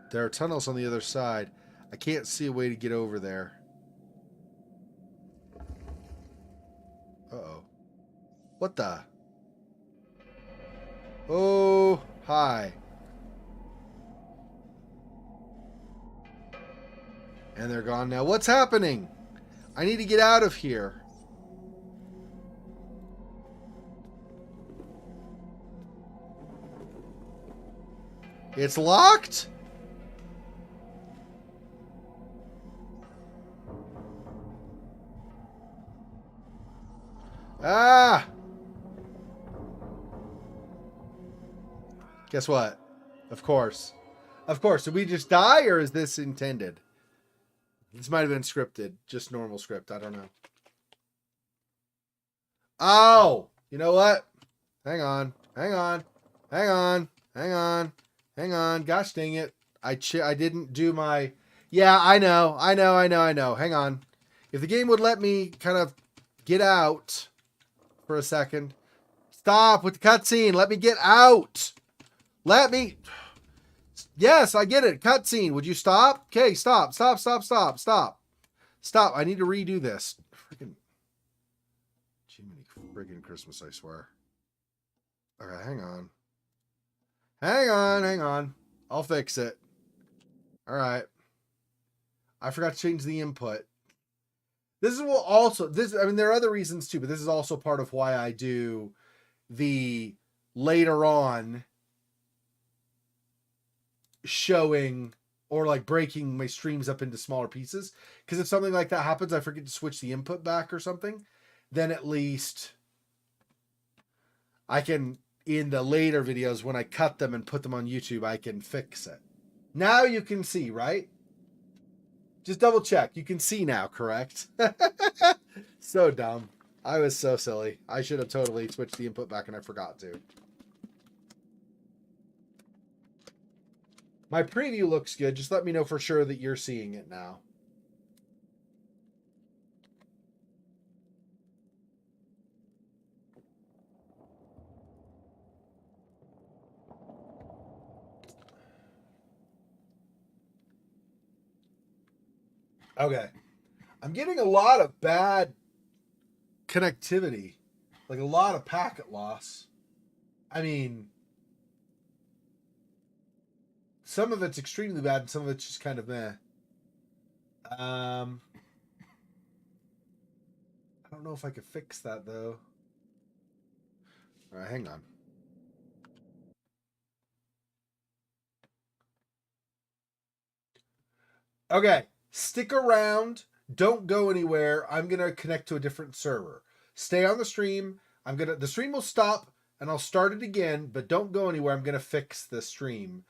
There are tunnels on the other side. I can't see a way to get over there. Uh-oh. What the? Oh, hi. And they're gone now. What's happening? I need to get out of here. It's locked? Ah! Guess what? Of course. Of course. Did we just die, or is this intended? This might have been scripted. Just normal script. I don't know. Oh! You know what? Hang on. Hang on. Hang on. Hang on. Hang on. Gosh dang it. I didn't do my... Yeah, I know. Hang on. If the game would let me kind of get out for a second. Stop with the cutscene. Let me get out. Let me... Yes, I get it. Cutscene. Would you stop? Okay, stop. Stop. I need to redo this. Freaking... Jiminy friggin' Christmas, I swear. Okay, hang on. Hang on. I'll fix it. All right. I forgot to change the input. This is what also... I mean, there are other reasons too, but this is also part of why I do the later on showing or like breaking my streams up into smaller pieces. Because if something like that happens, I forget to switch the input back or something, then at least I can, in the later videos, when I cut them and put them on YouTube, I can fix it. Now you can see, right? Just double check. You can see now, correct? So dumb. I was so silly. I should have totally switched the input back and I forgot to. My preview looks good. Just let me know for sure that you're seeing it now. Okay. I'm getting a lot of bad connectivity. Like a lot of packet loss. I mean, some of it's extremely bad and some of it's just kind of meh. I don't know if I could fix that though. All right, hang on. Okay, stick around. Don't go anywhere. I'm gonna connect to a different server. Stay on the stream. The stream will stop and I'll start it again, but don't go anywhere. I'm gonna fix the stream